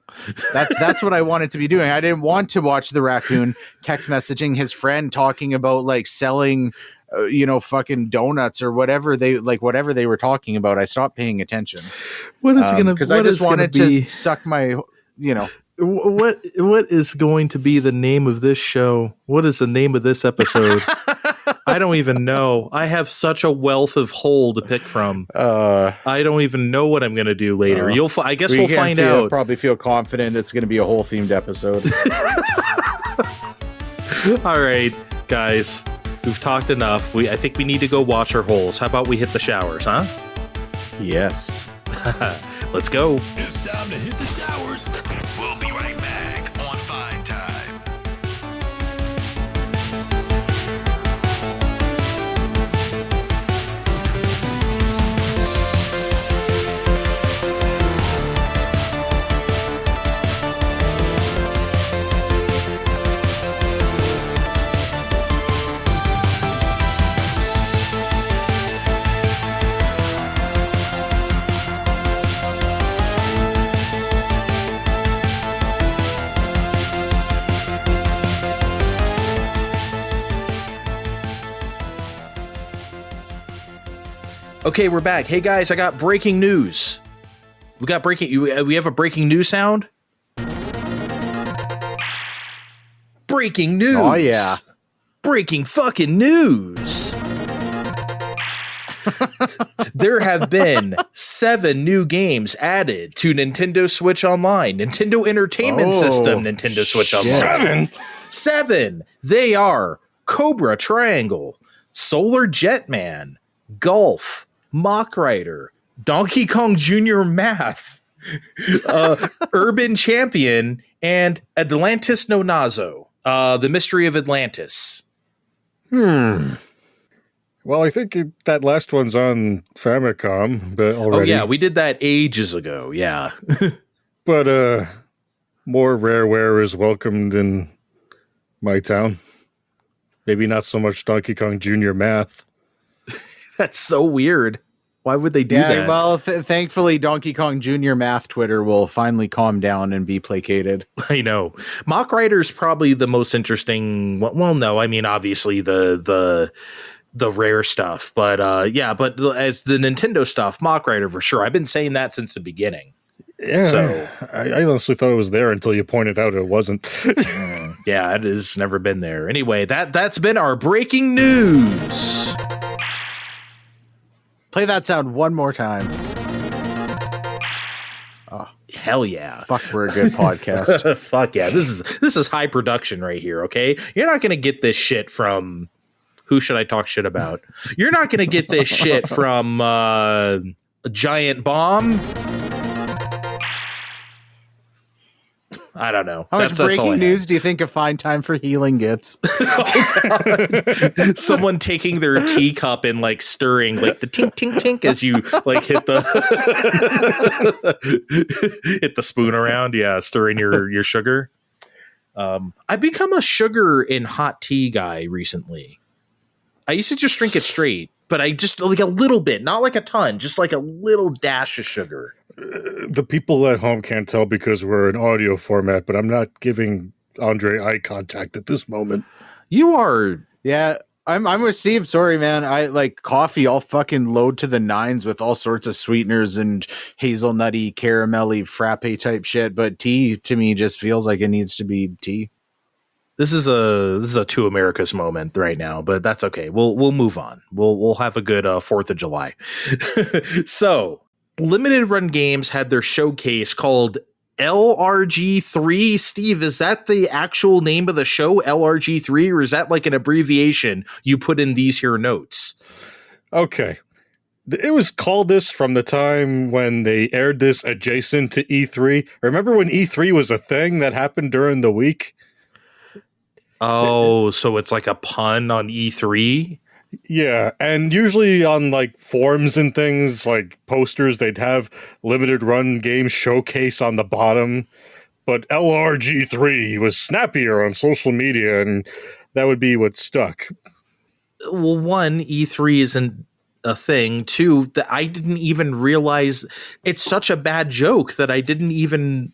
D: That's what I wanted to be doing. I didn't want to watch the raccoon text messaging his friend talking about like selling, fucking donuts or whatever they were talking about. I stopped paying attention.
A: What is gonna?
D: Because I just wanted to suck my,
A: What is going to be the name of this show? What is the name of this episode? I don't even know. I have such a wealth of hole to pick from. I don't even know what I'm going to do later. I guess we'll find out.
D: Probably feel confident it's going to be a whole themed episode.
A: All right, guys, we've talked enough. I think we need to go wash our holes. How about we hit the showers, huh?
D: Yes.
A: Let's go.
B: It's time to hit the showers. We'll be right back on Fine Time.
A: Okay, we're back. Hey guys, I got breaking news. We have a breaking news sound. Breaking news.
D: Oh yeah.
A: Breaking fucking news. There have been 7 new games added to Nintendo Switch Online. Nintendo Entertainment System, Nintendo Switch Online. 7. They are Cobra Triangle, Solar Jetman, Golf, Mach Rider, Donkey Kong Jr. Math, Urban Champion, and Atlantis no Nazo, The Mystery of Atlantis.
C: Well, I think that last one's on Famicom but already.
A: Oh, yeah, we did that ages ago, yeah.
C: But more rareware is welcomed in my town. Maybe not so much Donkey Kong Jr. Math.
A: That's so weird. Why would they do that?
D: Well, thankfully, Donkey Kong Jr. Math Twitter will finally calm down and be placated.
A: I know. Mach Rider's probably the most interesting. Well, no, I mean, obviously the rare stuff, but yeah, but as the Nintendo stuff, Mach Rider for sure. I've been saying that since the beginning.
C: Yeah,
A: so
C: I honestly thought it was there until you pointed out it wasn't.
A: Yeah, it has never been there. Anyway, that's been our breaking news.
D: Play that sound one more time.
A: Oh, hell yeah.
D: Fuck, we're a good podcast.
A: Fuck yeah. This is high production right here, okay? You're not going to get this shit from who should I talk shit about? You're not going to get this shit from Giant Bomb. I don't know.
D: How much breaking news do you think a fine time for healing gets?
A: Someone taking their teacup and like stirring like the tink tink tink as you like hit the hit the spoon around. Yeah, stirring your sugar. I've become a sugar in hot tea guy recently. I used to just drink it straight, but I just like a little bit, not like a ton, just like a little dash of sugar.
C: The people at home can't tell because we're in audio format, but I'm not giving Andre eye contact at this moment.
A: You are.
D: Yeah, I'm with Steve. Sorry, man. I like coffee. I'll fucking load to the 9s with all sorts of sweeteners and hazelnutty, caramelly, frappe type shit. But tea to me just feels like it needs to be tea.
A: This is a Two Americas moment right now, but that's okay. We'll move on. We'll have a good 4th of July. So, Limited Run Games had their showcase called LRG3. Steve, is that the actual name of the show, LRG3, or is that like an abbreviation you put in these here notes?
C: Okay. It was called this from the time when they aired this adjacent to E3. Remember when E3 was a thing that happened during the week?
A: Oh, so it's like a pun on E3?
C: Yeah, and usually on like forums and things, like posters, they'd have Limited Run Game Showcase on the bottom. But LRG3 was snappier on social media, and that would be what stuck.
A: Well, one, E3 isn't a thing. Two, that I didn't even realize it's such a bad joke that I didn't even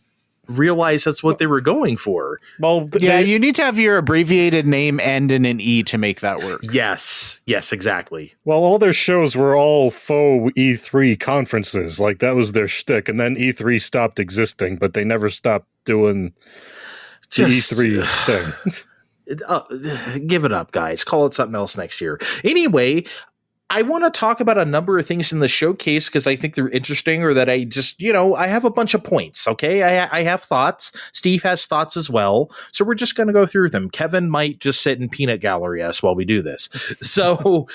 A: realize that's what they were going for.
C: Well,
D: yeah, you need to have your abbreviated name end in an E to make that work.
A: Yes, exactly.
C: Well, all their shows were all faux E3 conferences. Like, that was their shtick. And then E3 stopped existing, but they never stopped doing the E3 thing.
A: Give it up, guys. Call it something else next year. Anyway, I want to talk about a number of things in the showcase because I think they're interesting, or that I just, I have a bunch of points. Okay. I have thoughts. Steve has thoughts as well. So we're just going to go through them. Kevin might just sit in peanut gallery us while we do this. So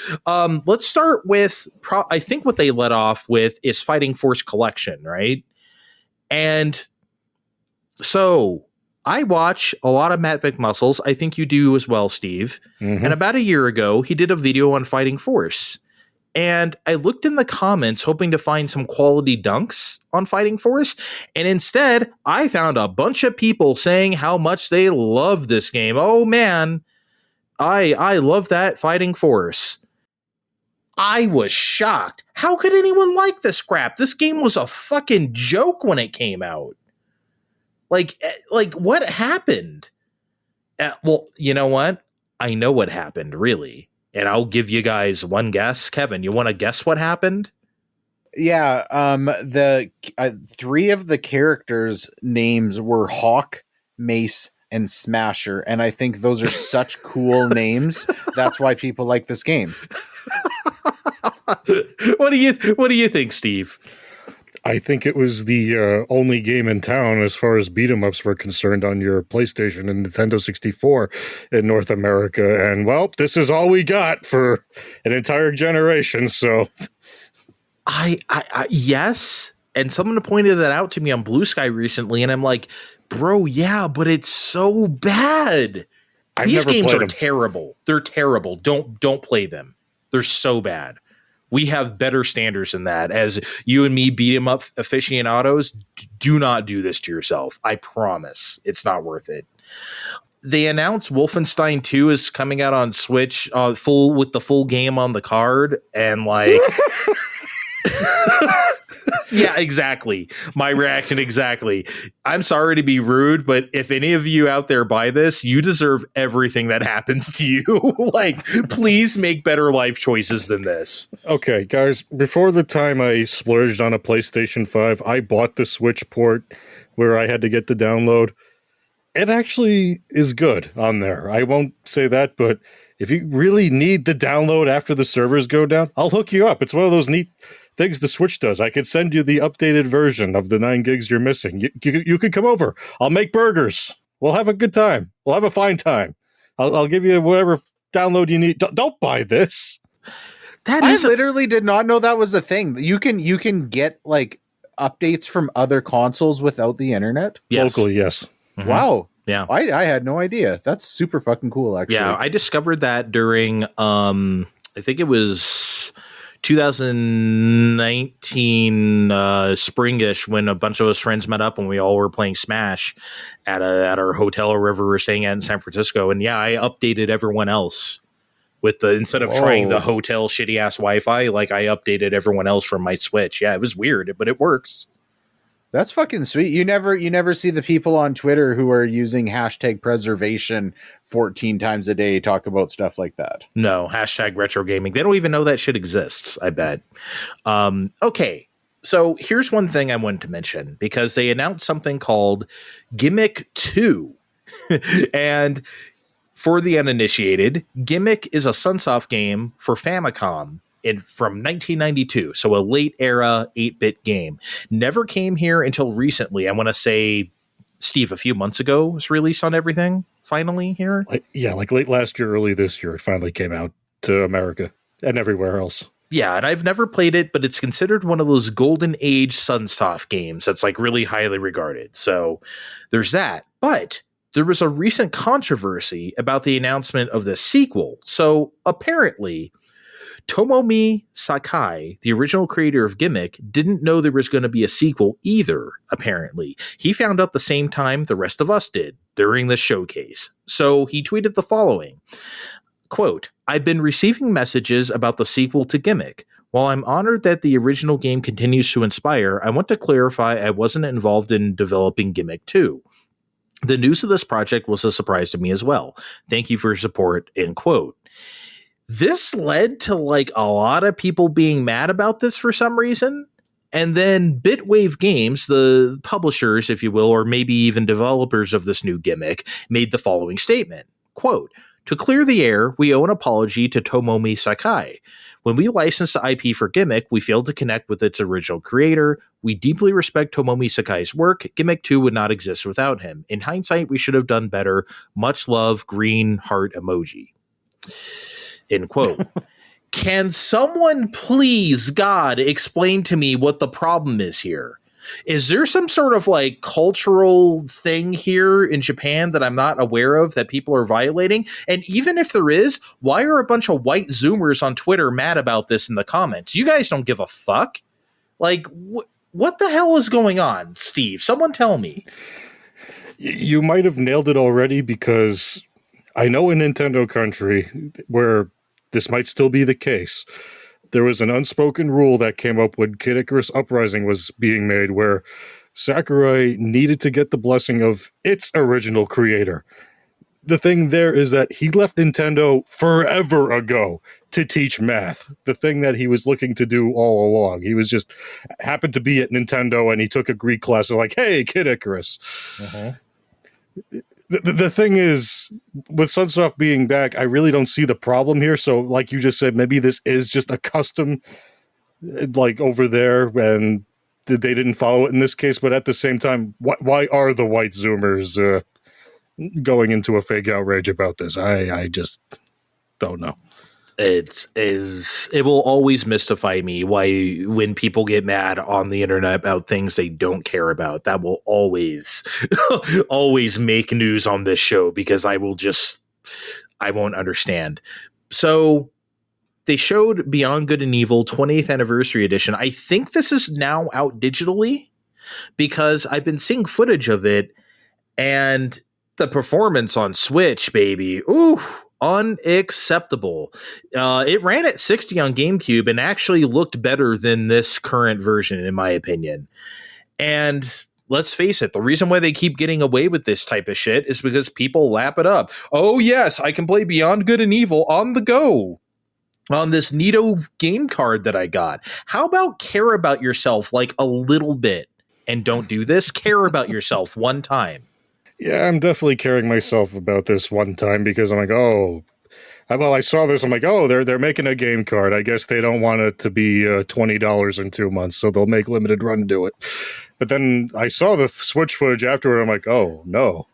A: let's start with, I think what they let off with is Fighting Force Collection, right? And so I watch a lot of Matt McMuscles. I think you do as well, Steve. Mm-hmm. And about a year ago, he did a video on Fighting Force. And I looked in the comments hoping to find some quality dunks on Fighting Force. And instead, I found a bunch of people saying how much they love this game. Oh, man, I love that Fighting Force. I was shocked. How could anyone like this crap? This game was a fucking joke when it came out. Like what happened? Well, you know what? I know what happened, really. and I'll give you guys one guess. Kevin, you want to guess what happened?
D: Yeah, the 3 of the characters' names were Hawk, Mace, and Smasher, and I think those are such cool names. That's why people like this game.
A: What do you think, Steve?
C: I think it was the only game in town as far as beat 'em ups were concerned on your PlayStation and Nintendo 64 in North America. And well, this is all we got for an entire generation. So
A: I yes. And someone pointed that out to me on Blue Sky recently, and I'm like, bro, yeah, but it's so bad. These games are terrible. They're terrible. Don't play them. They're so bad. We have better standards than that. As you and me beat 'em up aficionados, do not do this to yourself. I promise. It's not worth it. They announced Wolfenstein 2 is coming out on Switch, with the full game on the card, and like yeah, exactly. My reaction exactly. I'm sorry to be rude, but if any of you out there buy this, you deserve everything that happens to you. Like, please make better life choices than this.
C: Okay, guys, before the time I splurged on a PlayStation 5, I bought the Switch port where I had to get the download. It actually is good on there. I won't say that, but if you really need the download after the servers go down, I'll hook you up. It's one of those neat things the Switch does. I could send you the updated version of the 9 gigs you're missing. You could come over. I'll make burgers. We'll have a good time. We'll have a fine time. I'll give you whatever download you need. Don't buy this.
D: I literally did not know that was a thing. You can get like updates from other consoles without the internet.
A: Yes.
C: Locally, yes.
D: Mm-hmm. Wow.
A: Yeah.
D: I had no idea. That's super fucking cool, actually.
A: Yeah, I discovered that during I think it was 2019 springish, when a bunch of us friends met up and we all were playing Smash at our hotel or wherever we were staying at in San Francisco. And yeah, I updated everyone else with instead of trying the hotel shitty ass Wi-Fi, like I updated everyone else from my Switch. Yeah, it was weird, but it works.
D: That's fucking sweet. You never see the people on Twitter who are using hashtag preservation 14 times a day talk about stuff like that.
A: No, hashtag retro gaming. They don't even know that shit exists, I bet. Okay, so here's one thing I wanted to mention, because they announced something called Gimmick 2. And for the uninitiated, Gimmick is a Sunsoft game for Famicom from 1992, so a late era 8-bit game. Never came here until recently. I want to say, Steve, a few months ago was released on everything. Finally here,
C: like late last year, early this year, it finally came out to America and everywhere else.
A: Yeah, and I've never played it, but it's considered one of those golden age Sunsoft games that's like really highly regarded. So there's that. But there was a recent controversy about the announcement of the sequel. So apparently, Tomomi Sakai, the original creator of Gimmick, didn't know there was going to be a sequel either, apparently. He found out the same time the rest of us did during the showcase. So he tweeted the following, quote, "I've been receiving messages about the sequel to Gimmick. While I'm honored that the original game continues to inspire, I want to clarify I wasn't involved in developing Gimmick 2. The news of this project was a surprise to me as well. Thank you for your support," end quote. This led to like a lot of people being mad about this for some reason. And then Bitwave Games, the publishers, if you will, or maybe even developers of this new Gimmick, made the following statement, quote, "To clear the air, we owe an apology to Tomomi Sakai. When we licensed the IP for Gimmick, we failed to connect with its original creator. We deeply respect Tomomi Sakai's work. Gimmick 2 would not exist without him. In hindsight, we should have done better. Much love, green heart emoji." End quote. Can someone please, God, explain to me what the problem is here? Is there some sort of like cultural thing here in Japan that I'm not aware of that people are violating? And even if there is, why are a bunch of white Zoomers on Twitter mad about this in the comments? You guys don't give a fuck. Like, what the hell is going on, Steve? Someone tell me.
C: You might have nailed it already, because I know in Nintendo country where this might still be the case, there was an unspoken rule that came up when Kid Icarus Uprising was being made, where Sakurai needed to get the blessing of its original creator. the thing there is that he left Nintendo forever ago to teach math, the thing that he was looking to do all along. He was just happened to be at Nintendo and he took a Greek class. They're like, hey, Kid Icarus. The thing is, with Sunsoft being back, I really don't see the problem here. So, like you just said, maybe this is just a custom, like over there, and they didn't follow it in this case. But at the same time, why are the white Zoomers going into a fake outrage about this? I just don't know.
A: It will always mystify me why when people get mad on the internet about things they don't care about, that will always always make news on this show, because I won't understand. So they showed Beyond Good and Evil 20th Anniversary Edition. I think this is now out digitally, because I've been seeing footage of it, and the performance on Switch, baby, ooh, unacceptable. It ran at 60 on GameCube and actually looked better than this current version, in my opinion. And let's face it, the reason why they keep getting away with this type of shit is because people lap it up. Oh yes, I can play Beyond Good and Evil on the go on this neato game card that I got. How about care about yourself like a little bit and don't do this? Care about yourself one time.
C: Yeah, I'm definitely caring myself about this one time, because I'm like, oh, well, I saw this. I'm like, oh, they're making a game card. I guess they don't want it to be $20 in 2 months, so they'll make limited run do it. But then I saw the Switch footage afterward. I'm like, oh no,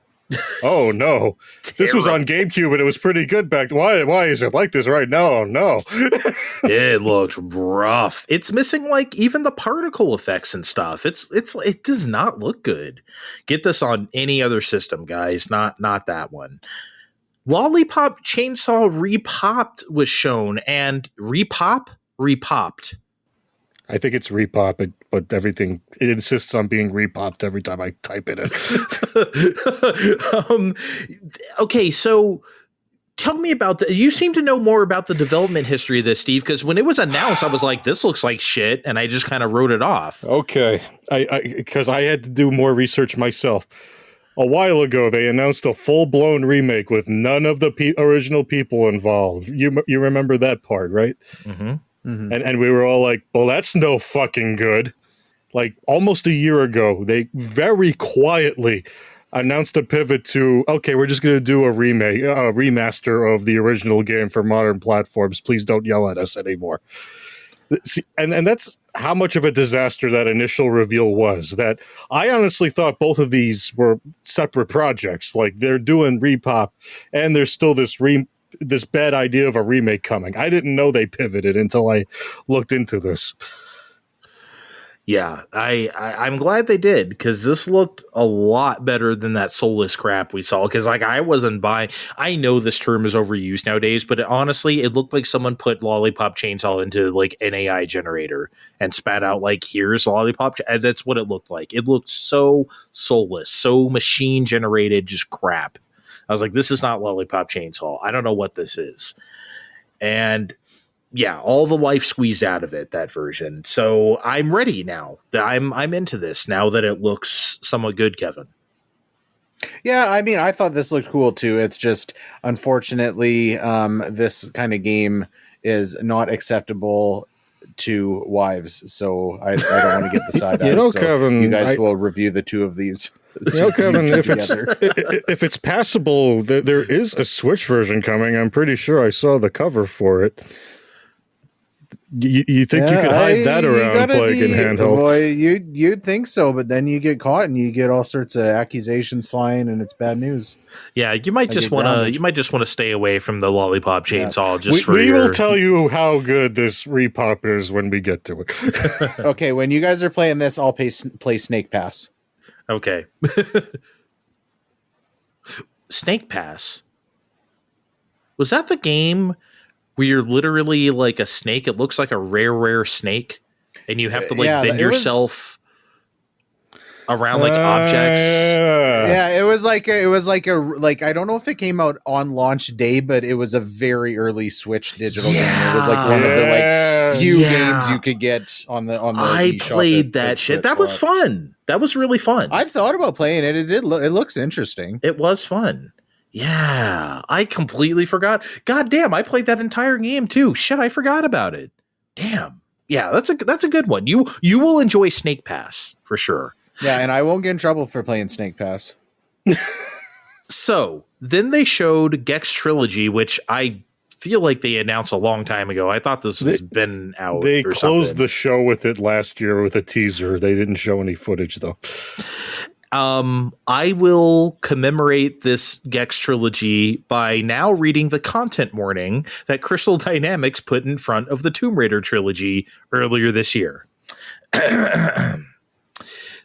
C: oh no, this was on GameCube and it was pretty good back. Why is it like this right now? Oh no.
A: It looked rough. It's missing like even the particle effects and stuff. It does not look good. Get this on any other system, guys. Not that one. Lollipop Chainsaw Repopped was shown, and repopped.
C: I think it's repop, but everything, it insists on being repopped every time I type it in.
A: Okay, so tell me about you seem to know more about the development history of this, Steve, because when it was announced, I was like, this looks like shit, and I just kind of wrote it off.
C: Okay, because I had to do more research myself. A while ago, they announced a full-blown remake with none of the original people involved. You remember that part, right?
A: Mm-hmm.
C: Mm-hmm. And we were all like, well, that's no fucking good. Like, almost a year ago, they very quietly announced a pivot to, okay, we're just going to do a remaster of the original game for modern platforms. Please don't yell at us anymore. See, and that's how much of a disaster that initial reveal was. That I honestly thought both of these were separate projects. Like, they're doing repop, and there's still this bad idea of a remake coming. I didn't know they pivoted until I looked into this.
A: Yeah, I'm glad they did, because this looked a lot better than that soulless crap we saw. Because like I wasn't buying. I know this term is overused nowadays, but honestly, it looked like someone put Lollipop Chainsaw into like an AI generator and spat out like, here's Lollipop. That's what it looked like. It looked so soulless, so machine generated, just crap. I was like, this is not Lollipop Chainsaw. I don't know what this is. And yeah, all the life squeezed out of it, that version. So I'm ready now. I'm into this now that it looks somewhat good, Kevin.
D: Yeah, I mean, I thought this looked cool too. It's just, unfortunately, this kind of game is not acceptable to wives. So I don't want to get the side eyes. So
C: Kevin,
D: you guys will review the two of these.
C: Kevin, if it's passable, there is a Switch version coming. I'm pretty sure I saw the cover for it. You think you could hide that around playing in handheld?
D: Boy, you'd think so, but then you get caught and you get all sorts of accusations flying, and it's bad news.
A: Yeah, you might just want to stay away from the Lollipop Chainsaw.
C: Yeah. We will tell you how good this repop is when we get to it.
D: Okay, when you guys are playing this, I'll play Snake Pass.
A: Okay. Snake Pass. Was that the game where you're literally like a snake? It looks like a rare snake, and you have to bend yourself around like objects.
D: Yeah, it was like I don't know if it came out on launch day, but it was a very early Switch digital game. It was like one of the few games you could get on the.
A: I played that shit. That was fun. That was really fun.
D: I've thought about playing it. It looks interesting.
A: It was fun. Yeah, I completely forgot. God damn, I played that entire game too. Shit, I forgot about it. Damn. Yeah, that's a good one. You will enjoy Snake Pass for sure.
D: Yeah, and I won't get in trouble for playing Snake Pass.
A: So then they showed Gex Trilogy, which I feel like they announced a long time ago. I thought this has been out.
C: They
A: or
C: closed
A: something.
C: the show with it last year with a teaser. They didn't show any footage though.
A: I will commemorate this Gex Trilogy by now reading the content warning that Crystal Dynamics put in front of the Tomb Raider trilogy earlier this year.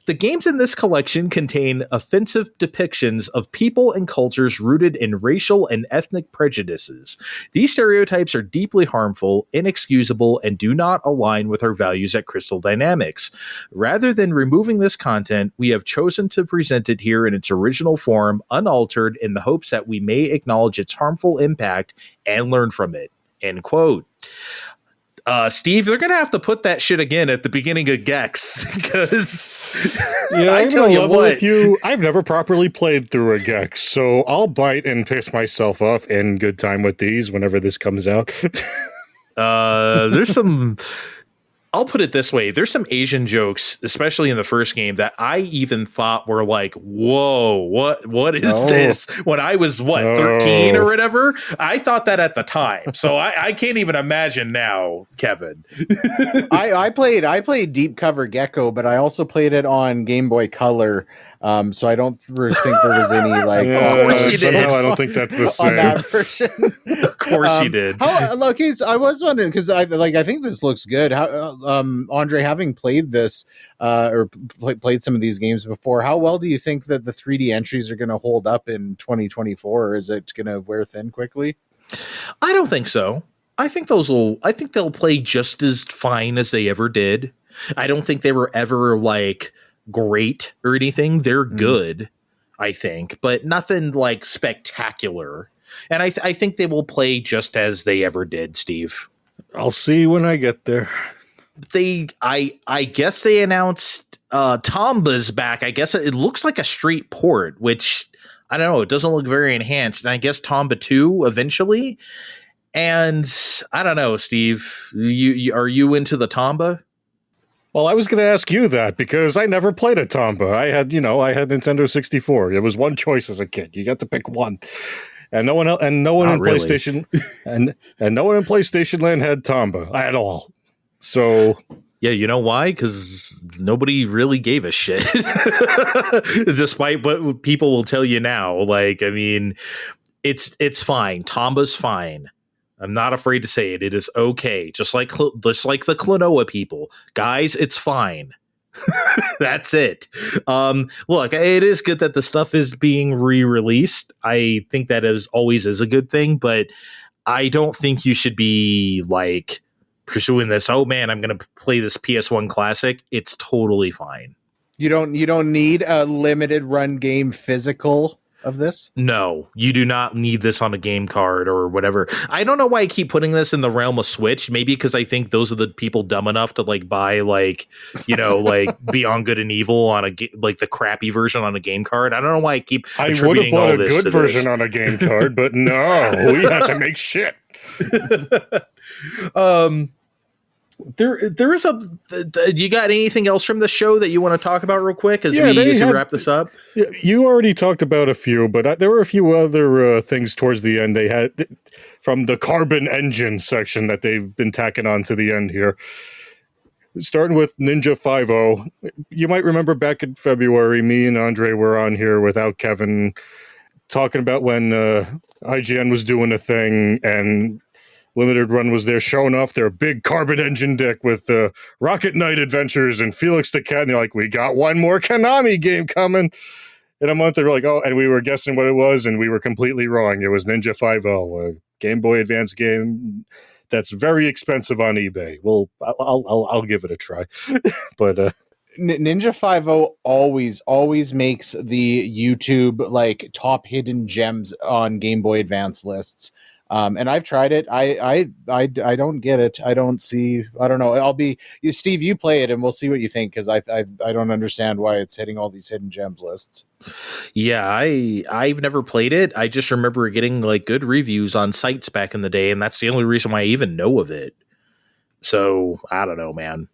A: The games in this collection contain offensive depictions of people and cultures rooted in racial and ethnic prejudices. These stereotypes are deeply harmful, inexcusable, and do not align with our values at Crystal Dynamics. Rather than removing this content, we have chosen to present it here in its original form, unaltered, in the hopes that we may acknowledge its harmful impact and learn from it. End quote. Steve, they're gonna have to put that shit again at the beginning of Gex because I tell you what,
C: with you, I've never properly played through a Gex, so I'll bite and piss myself off in good time with these whenever this comes out.
A: There's some. I'll put it this way: there's some Asian jokes, especially in the first game, that I even thought were like, "Whoa, what is this?" When I was 13 or whatever, I thought that at the time. So I can't even imagine now, Kevin.
D: I played Deep Cover Gecko, but I also played it on Game Boy Color. So I don't think there was any like.
A: Of course you did.
C: Somehow I don't think that's the same.
D: On that version.
A: Of course you did.
D: Okay, so I was wondering because I think this looks good. How, Andre, having played this or played some of these games before, how well do you think that the 3D entries are going to hold up in 2024? Or is it going to wear thin quickly?
A: I don't think so. I think they'll play just as fine as they ever did. I don't think they were ever like great or anything. They're good, I think, but nothing like spectacular. And I think they will play just as they ever did, Steve.
C: I'll see when I get there.
A: I guess they announced Tomba's back. I guess it looks like a straight port, which I don't know. It doesn't look very enhanced. And I guess Tomba 2 eventually. And I don't know, Steve. Are you into the Tomba?
C: Well, I was going to ask you that because I never played a Tomba. I had Nintendo 64. It was one choice as a kid. You got to pick one. And no one else, and no one in
A: really.
C: PlayStation and no one in PlayStation Land had Tomba at all. So
A: yeah, you know why? Because nobody really gave a shit, despite what people will tell you now. Like, I mean, it's fine. Tomba's fine. I'm not afraid to say it. It is okay. Just like the Klonoa people, guys. It's fine. That's it. Look, it is good that the stuff is being re-released. I think that always is a good thing, but I don't think you should be like pursuing this. Oh man, I'm going to play this PS1 classic. It's totally fine. You
D: don't need a limited run game physical of this?
A: No, you do not need this on a game card or whatever. I don't know why I keep putting this in the realm of Switch. Maybe because I think those are the people dumb enough to like buy like, like Beyond Good and Evil on like the crappy version on a game card. I don't know why I keep attributing all this to this.
C: I would have bought a good version on a game card, but no, we have to make shit.
A: There is you got anything else from the show that you want to talk about real quick as we wrap this up?
C: Yeah, you already talked about a few, but there were a few other things towards the end. They had from the Carbon Engine section that they've been tacking on to the end here. Starting with Ninja 5.0. You might remember back in February, me and Andre were on here without Kevin talking about when IGN was doing a thing and Limited Run was there showing off their big Carbon Engine deck with Rocket Knight Adventures and Felix the Cat. And they're like, we got one more Konami game coming in a month. They were like, oh, and we were guessing what it was, and we were completely wrong. It was Ninja 5.0, a Game Boy Advance game that's very expensive on eBay. Well, I'll give it a try. But
D: Ninja 5.0 always makes the YouTube like top hidden gems on Game Boy Advance lists. And I've tried it. I don't get it. I don't know. Steve, you play it and we'll see what you think, because I don't understand why it's hitting all these hidden gems lists.
A: Yeah, I've never played it. I just remember getting like good reviews on sites back in the day, and that's the only reason why I even know of it. So I don't know, man.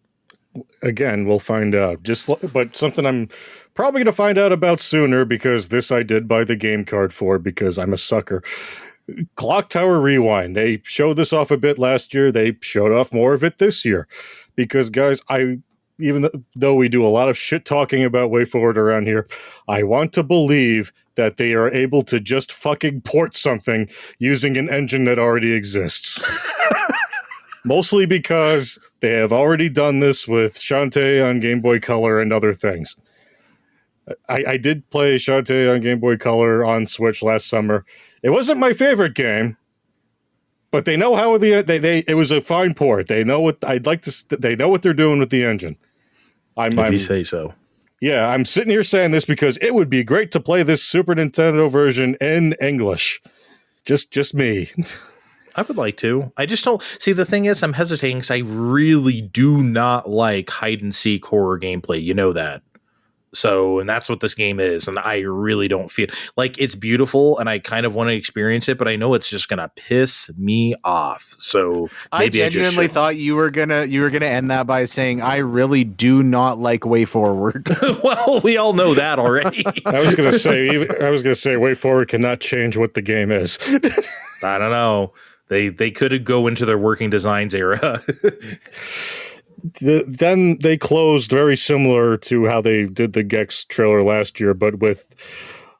C: Again, we'll find out. But something I'm probably going to find out about sooner, because this I did buy the game card for, because I'm a sucker. Clock Tower Rewind. They showed this off a bit last year. They showed off more of it this year, because guys, even though we do a lot of shit talking about WayForward around here, I want to believe that they are able to just fucking port something using an engine that already exists. Mostly because they have already done this with Shantae on Game Boy Color and other things. I did play Shantae on Game Boy Color on Switch last summer. It wasn't my favorite game, but they know how it was a fine port. They know what they know what they're doing with the engine.
A: If you say so.
C: Yeah, I'm sitting here saying this because it would be great to play this Super Nintendo version in English. Just me.
A: I would like to. I just don't see. The thing is, I'm hesitating because I really do not like hide and seek horror gameplay. You know that. So, and that's what this game is. And I really don't feel like it's beautiful, and I kind of want to experience it, but I know it's just going to piss me off. So maybe
D: I genuinely thought you were gonna end that by saying, I really do not like WayForward.
A: Well, we all know that already.
C: I was going to say WayForward cannot change what the game is.
A: I don't know. They could go into their working designs era.
C: Then they closed very similar to how they did the Gex trailer last year, but with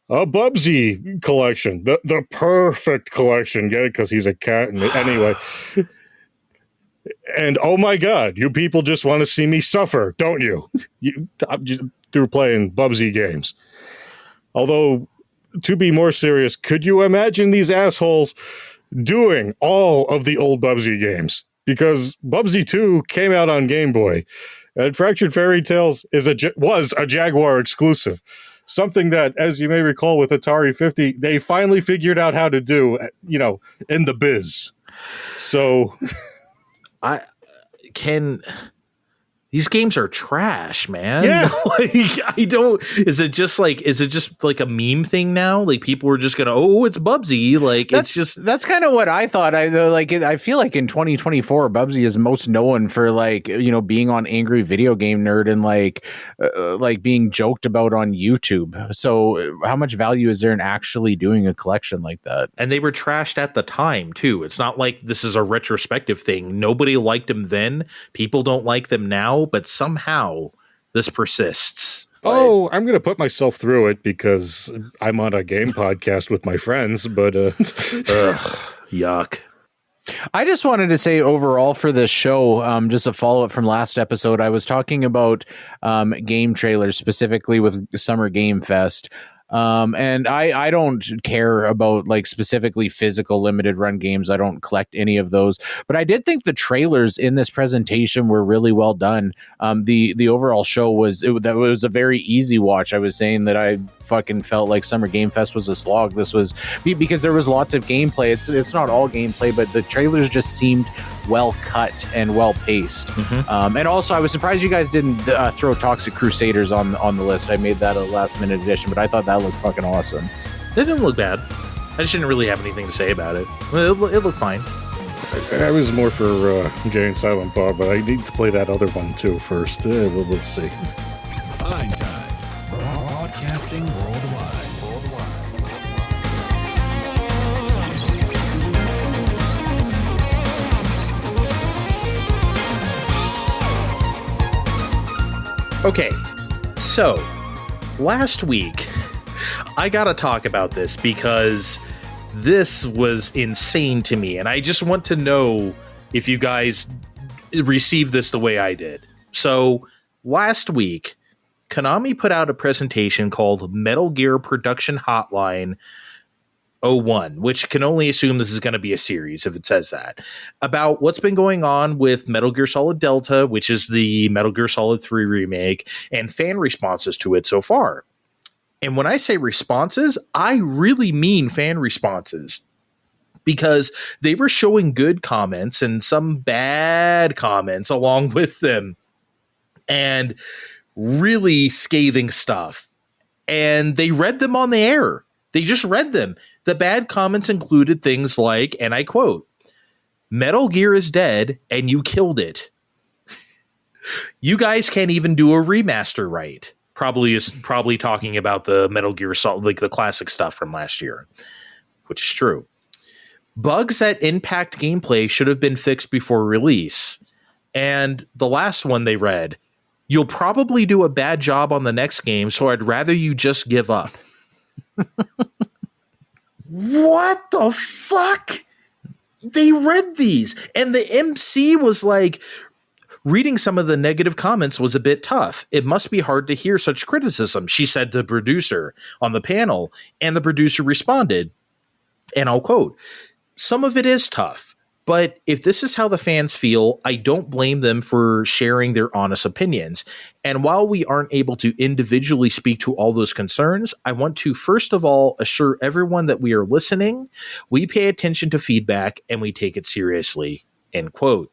C: a Bubsy collection, the perfect collection. Get it? Because he's a cat. And anyway, and oh my God, you people just want to see me suffer, don't you? Through playing Bubsy games. Although, to be more serious, could you imagine these assholes doing all of the old Bubsy games? Because Bubsy 2 came out on Game Boy, and Fractured Fairy Tales was a Jaguar exclusive. Something that, as you may recall with Atari 50, they finally figured out how to do, in the biz. So,
A: these games are trash, man.
C: Yeah.
A: Is it just like a meme thing now? Like people are just gonna, it's Bubsy. Like
D: that's kind of what I thought. I feel like in 2024, Bubsy is most known for being on Angry Video Game Nerd and like being joked about on YouTube. So how much value is there in actually doing a collection like that?
A: And they were trashed at the time too. It's not like this is a retrospective thing. Nobody liked them then. People don't like them now. But somehow this persists.
C: Oh, I'm going to put myself through it because I'm on a game podcast with my friends, but
A: yuck.
D: I just wanted to say overall for this show, just a follow-up from last episode, I was talking about game trailers, specifically with Summer Game Fest. And I don't care about like specifically physical limited run games. I don't collect any of those, but I did think the trailers in this presentation were really well done. The overall show was a very easy watch. I was saying that I fucking felt like Summer Game Fest was a slog. This was because there was lots of gameplay. It's not all gameplay, but the trailers just seemed well cut and well paced. Mm-hmm. And also I was surprised you guys didn't throw Toxic Crusaders on the list. I made that a last minute addition, but I thought that looked fucking awesome.
A: It didn't look bad. I just didn't really have anything to say about it. It looked fine.
C: I was more for Jay and Silent Bob, but I need to play that other one too first. We'll see.
B: Fine Time, broadcasting worldwide.
A: Okay, so last week I gotta talk about this because this was insane to me, and I just want to know if you guys received this the way I did. So last week, Konami put out a presentation called Metal Gear Production Hotline 01, which can only assume this is going to be a series if it says that, about what's been going on with Metal Gear Solid Delta, which is the Metal Gear Solid 3 remake, and fan responses to it so far. And when I say responses, I really mean fan responses. because they were showing good comments and some bad comments along with them and really scathing stuff. And they read them on the air. They just read them. The bad comments included things like, and I quote, "Metal Gear is dead and you killed it. You guys can't even do a remaster right." Probably talking about the Metal Gear Solid, like the classic stuff from last year, which is true. "Bugs that impact gameplay should have been fixed before release." And the last one they read, "You'll probably do a bad job on the next game, so I'd rather you just give up." What the fuck? They read these, and the MC was like, "Reading some of the negative comments was a bit tough. It must be hard to hear such criticism," she said to the producer on the panel, and the producer responded, and I'll quote, "Some of it is tough, but if this is how the fans feel, I don't blame them for sharing their honest opinions. And while we aren't able to individually speak to all those concerns, I want to first of all assure everyone that we are listening, we pay attention to feedback, and we take it seriously," end quote.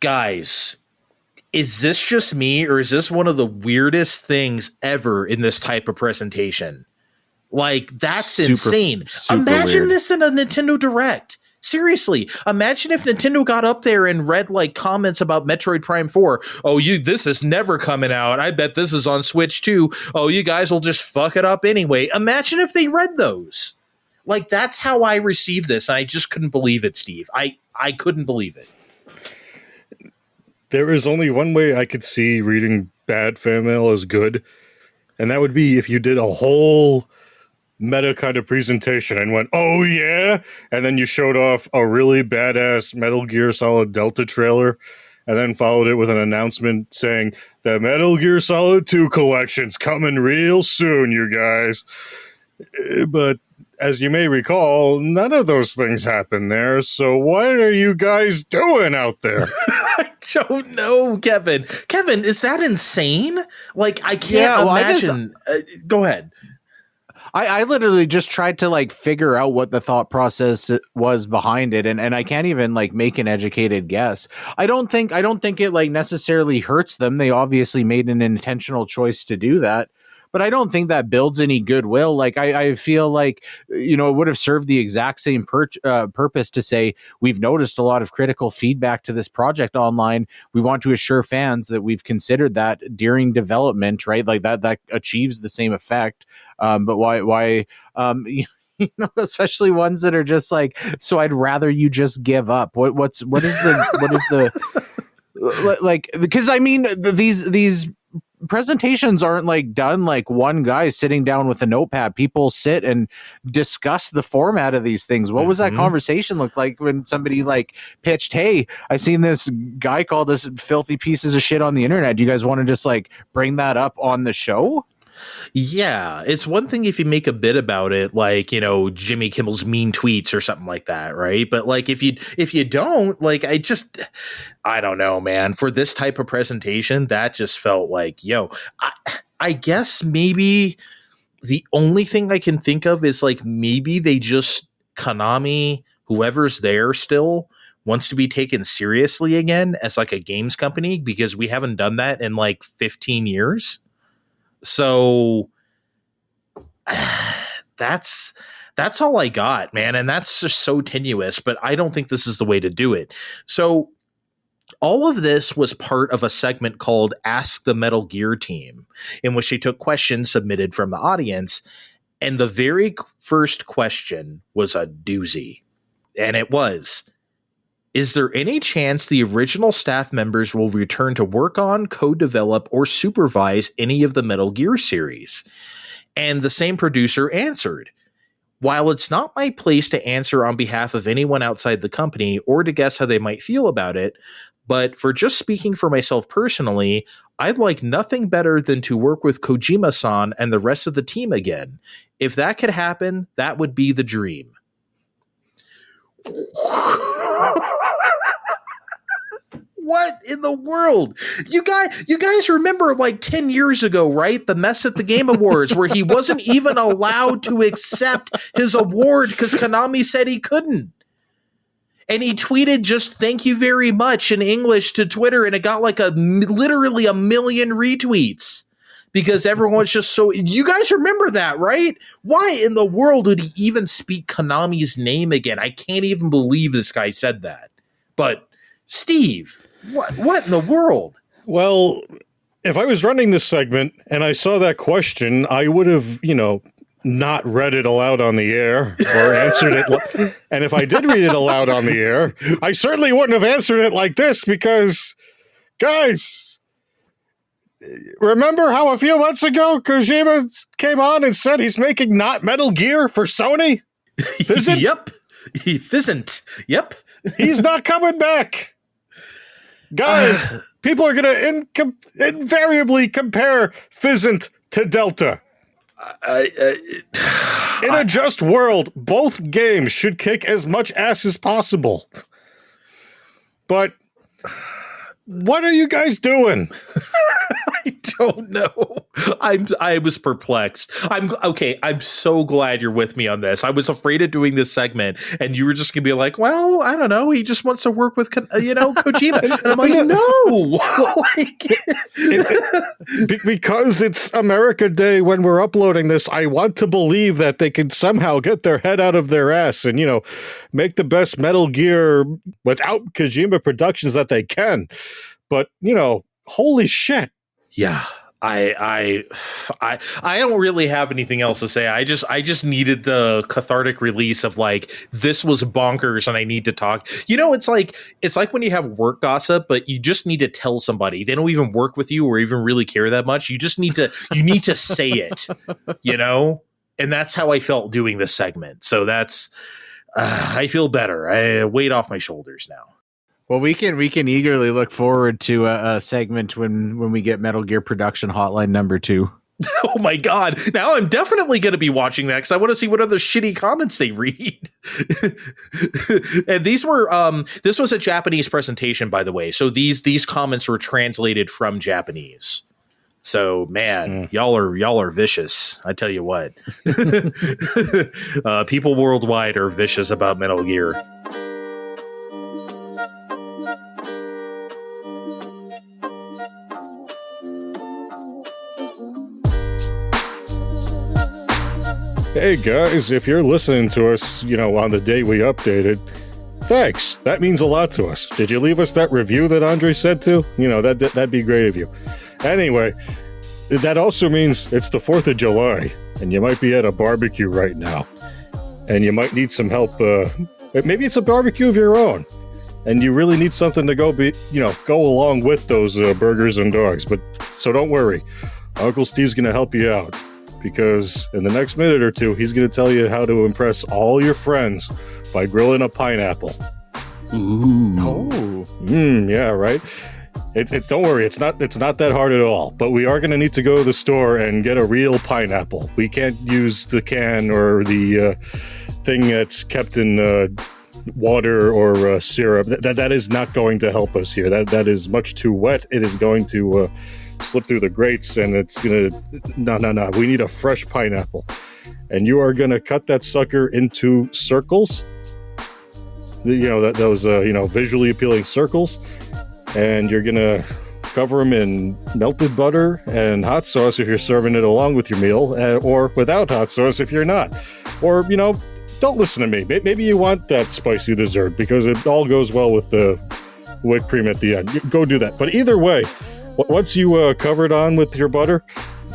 A: Guys, is this just me, or is this one of the weirdest things ever in this type of presentation? Like, that's insane. Imagine weird. This in a Nintendo Direct. Seriously, imagine if Nintendo got up there and read like comments about Metroid Prime 4. "Oh, this is never coming out. I bet this is on Switch too. Oh, you guys will just fuck it up anyway." Imagine if they read those. Like, that's how I received this. And I just couldn't believe it, Steve. I couldn't believe it.
C: There is only one way I could see reading bad fan mail as good, and that would be if you did a whole meta kind of presentation and went, "Oh yeah," and then you showed off a really badass Metal Gear Solid Delta trailer, and then followed it with an announcement saying, "The Metal Gear Solid 2 collection's coming real soon, you guys." But as you may recall, none of those things happen there, so what are you guys doing out there?
A: I don't know, Kevin. Kevin, is that insane? Like, I can't imagine. Go ahead.
D: I literally just tried to like figure out what the thought process was behind it, and I can't even like make an educated guess. I don't think it like necessarily hurts them. They obviously made an intentional choice to do that. But I don't think that builds any goodwill. Like, I feel like, it would have served the exact same purpose to say, we've noticed a lot of critical feedback to this project online. We want to assure fans that we've considered that during development, right? Like that achieves the same effect. But why, especially ones that are just like, "So I'd rather you just give up." What is the like, because I mean, these presentations aren't like done like one guy sitting down with a notepad. People sit and discuss the format of these things. What was that conversation look like when somebody like pitched, "Hey, I seen this guy called us filthy pieces of shit on the internet. Do you guys want to just like bring that up on the show?"
A: Yeah, it's one thing if you make a bit about it, like, Jimmy Kimmel's mean tweets or something like that, right? But like, if you don't, like, I don't know, man. For this type of presentation, that just felt like, I guess maybe the only thing I can think of is like maybe they just Konami, whoever's there still, wants to be taken seriously again as like a games company, because we haven't done that in like 15 years. So that's all I got, man. And that's just so tenuous, but I don't think this is the way to do it. So all of this was part of a segment called Ask the Metal Gear Team, in which they took questions submitted from the audience. And the very first question was a doozy. And it was, "Is there any chance the original staff members will return to work on, co-develop, or supervise any of the Metal Gear series?" And the same producer answered, "While it's not my place to answer on behalf of anyone outside the company or to guess how they might feel about it, but for just speaking for myself personally, I'd like nothing better than to work with Kojima-san and the rest of the team again. If that could happen, that would be the dream." What in the the world? You guys remember like 10 years ago, right? The mess at the Game Awards where he wasn't even allowed to accept his award because Konami said he couldn't. And he tweeted just thank you very much in English to Twitter, and it got like literally a million retweets because everyone was just so. You guys remember that, right? Why in the world would he even speak Konami's name again? I can't even believe this guy said that. But Steve, what in the world?
C: Well, if I was running this segment and I saw that question, I would have, not read it aloud on the air or answered it. And if I did read it aloud on the air, I certainly wouldn't have answered it like this because, guys, remember how a few months ago Kojima came on and said he's making not Metal Gear for Sony? Fizzant?
A: Yep. Fizzant. Yep.
C: He's not coming back. Guys, people are going to invariably compare Fizzant to Delta. In a just world, both games should kick as much ass as possible. But what are you guys doing?
A: I don't know. I was perplexed. I'm so glad you're with me on this. I was afraid of doing this segment, and you were just gonna be like, "Well, I don't know. He just wants to work with Kojima." And I'm like, "No,
C: because it's America Day when we're uploading this. I want to believe that they can somehow get their head out of their ass and make the best Metal Gear without Kojima Productions that they can." But holy shit.
A: Yeah, I don't really have anything else to say. I just needed the cathartic release of like, this was bonkers and I need to talk. It's like when you have work gossip, but you just need to tell somebody. They don't even work with you or even really care that much. You need to say it, and that's how I felt doing this segment. So that's I feel better. I weight off my shoulders now.
D: Well, we can eagerly look forward to a segment when we get Metal Gear Production Hotline number 2.
A: Oh my God. Now I'm definitely going to be watching that because I want to see what other shitty comments they read. And this was a Japanese presentation, by the way. So these comments were translated from Japanese. So man, y'all are vicious. I tell you what. People worldwide are vicious about Metal Gear.
C: Hey guys, if you're listening to us, on the day we updated, thanks. That means a lot to us. Did you leave us that review that Andre said to? That'd be great of you. Anyway, that also means it's the 4th of July, and you might be at a barbecue right now, and you might need some help. Maybe it's a barbecue of your own, and you really need something to go along with those burgers and dogs. But so don't worry, Uncle Steve's going to help you out. Because in the next minute or two, he's going to tell you how to impress all your friends by grilling a pineapple.
A: Ooh.
D: Oh.
C: Yeah, right. Don't worry, it's not that hard at all. But we are going to need to go to the store and get a real pineapple. We can't use the can or the thing that's kept in water or syrup. That is not going to help us here. That is much too wet. It is going to slip through the grates, and it's gonna no. We need a fresh pineapple, and you are gonna cut that sucker into circles. Those visually appealing circles, and you're gonna cover them in melted butter and hot sauce if you're serving it along with your meal, or without hot sauce if you're not. Or don't listen to me. Maybe you want that spicy dessert because it all goes well with the whipped cream at the end. Go do that. But either way, once you cover it on with your butter,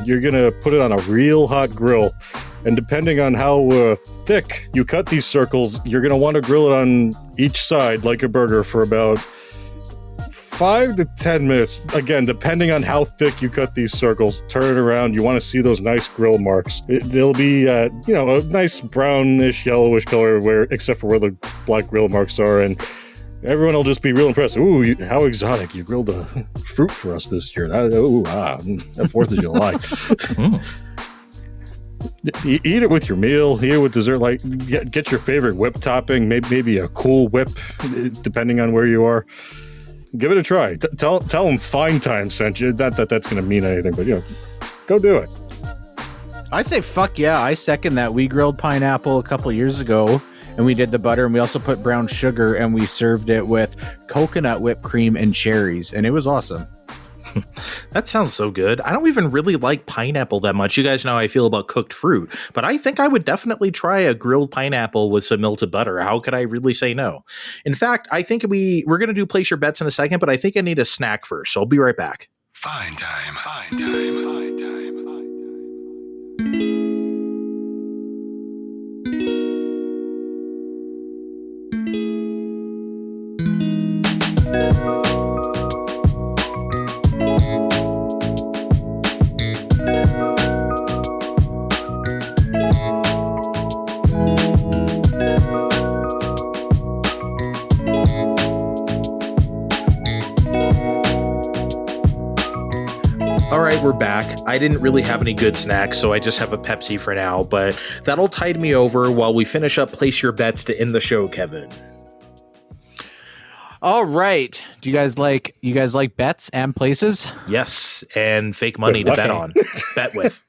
C: you're going to put it on a real hot grill. And depending on how thick you cut these circles, you're going to want to grill it on each side like a burger for about 5 to 10 minutes. Again, depending on how thick you cut these circles, turn it around. You want to see those nice grill marks. They'll be, a nice brownish, yellowish color except for where the black grill marks are. And everyone will just be real impressed. Ooh, how exotic. You grilled a fruit for us this year. That 4th of July. Eat it with your meal. Eat it with dessert. Like, get your favorite whip topping. Maybe a Cool Whip, depending on where you are. give it a try. Tell them Fine Time sent you. That's going to mean anything, but go do it.
D: I say fuck yeah. I second that. We grilled pineapple a couple years ago, and we did the butter, and we also put brown sugar, and we served it with coconut whipped cream and cherries, and it was awesome.
A: That sounds so good. I don't even really like pineapple that much. You guys know how I feel about cooked fruit, but I think I would definitely try a grilled pineapple with some melted butter. How could I really say no? In fact, I think we're going to do place your bets in a second, but I think I need a snack first, so I'll be right back.
B: Fine time. Fine time. Fine time.
A: All right, we're back. I didn't really have any good snacks, so I just have a Pepsi for now, but that'll tide me over while we finish up Place Your Bets to end the show, Kevin.
D: All right. Do you guys like bets and places?
A: Yes, and fake money to bet on. Bet with.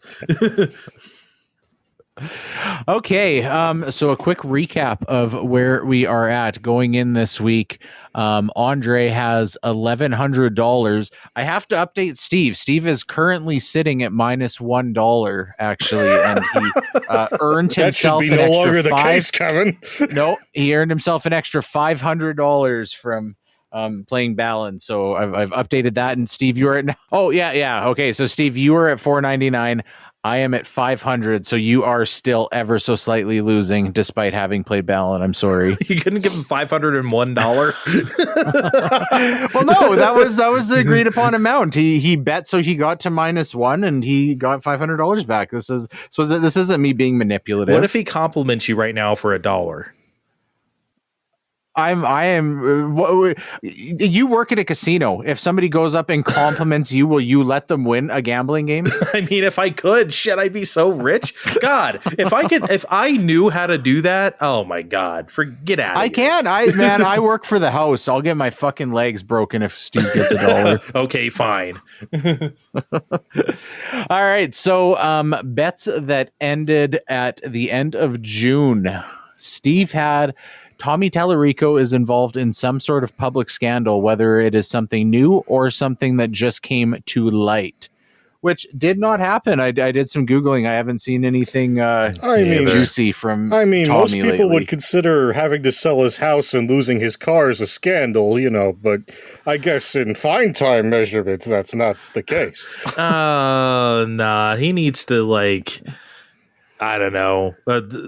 D: Okay, so a quick recap of where we are at going in this week. Andre has $1,100. I have to update Steve. Steve is currently sitting at -$1, actually, and he earned himself
C: that should be no longer the case, Kevin.
D: No, he earned himself an extra $500 from playing balance. So I've updated that. And Steve, you are at okay. So Steve, you are at $499. I am at 500, so you are still ever so slightly losing despite having played Balan. I'm sorry.
A: You couldn't give him $501?
D: Well, no, that was the agreed upon amount. He bet, so he got to -1 and he got $500 back. This isn't me being manipulative.
A: What if he compliments you right now for $1?
D: I am. You work at a casino. If somebody goes up and compliments you, will you let them win a gambling game?
A: I mean, if I could, shit, I'd be so rich. God, if I knew how to do that, oh my God, forget out.
D: I can. I work for the house. I'll get my fucking legs broken if Steve gets $1.
A: Okay, fine.
D: All right. So, bets that ended at the end of June. Steve had Tommy Tallarico is involved in some sort of public scandal, whether it is something new or something that just came to light, which did not happen. I did some Googling. I haven't seen anything juicy from Tommy
C: most people
D: lately.
C: would consider having to sell his house and losing his car as a scandal, but I guess in fine time measurements, that's not the case.
A: Nah, he needs to, I don't know,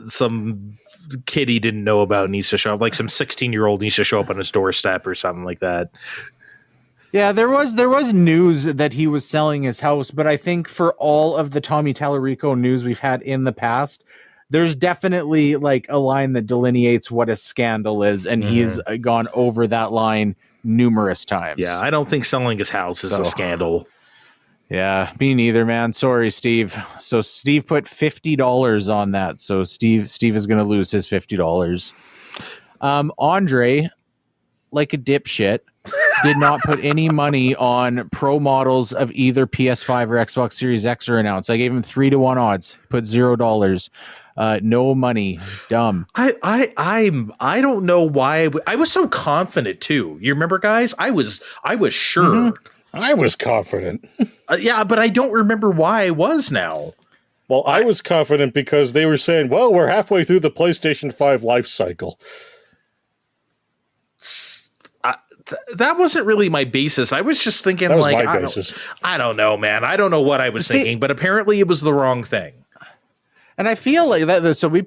A: some kid he didn't know about needs to show up, like some 16-year-old needs to show up on his doorstep or something like that.
D: Yeah, there was news that he was selling his house, but I think for all of the Tommy Tallarico news we've had in the past, there's definitely a line that delineates what a scandal is, and he's gone over that line numerous times.
A: Yeah, I don't think selling his house is a scandal.
D: Yeah, me neither, man. Sorry, Steve. So Steve put $50 on that. So Steve is going to lose his $50. Andre, like a dipshit, did not put any money on pro models of either PS5 or Xbox Series X or announced. I gave him 3-1 odds. Put $0. No money. Dumb.
A: I don't know why I was so confident too. You remember, guys? I was sure.
C: Mm-hmm. I was confident.
A: Yeah, but I don't remember why I was now.
C: Well, I was confident because they were saying, well, we're halfway through the PlayStation 5 life cycle.
A: That wasn't really my basis. I was just thinking,
C: that was my basis.
A: I don't know, man. I don't know what I was thinking, but apparently it was the wrong thing.
D: And I feel like that. So we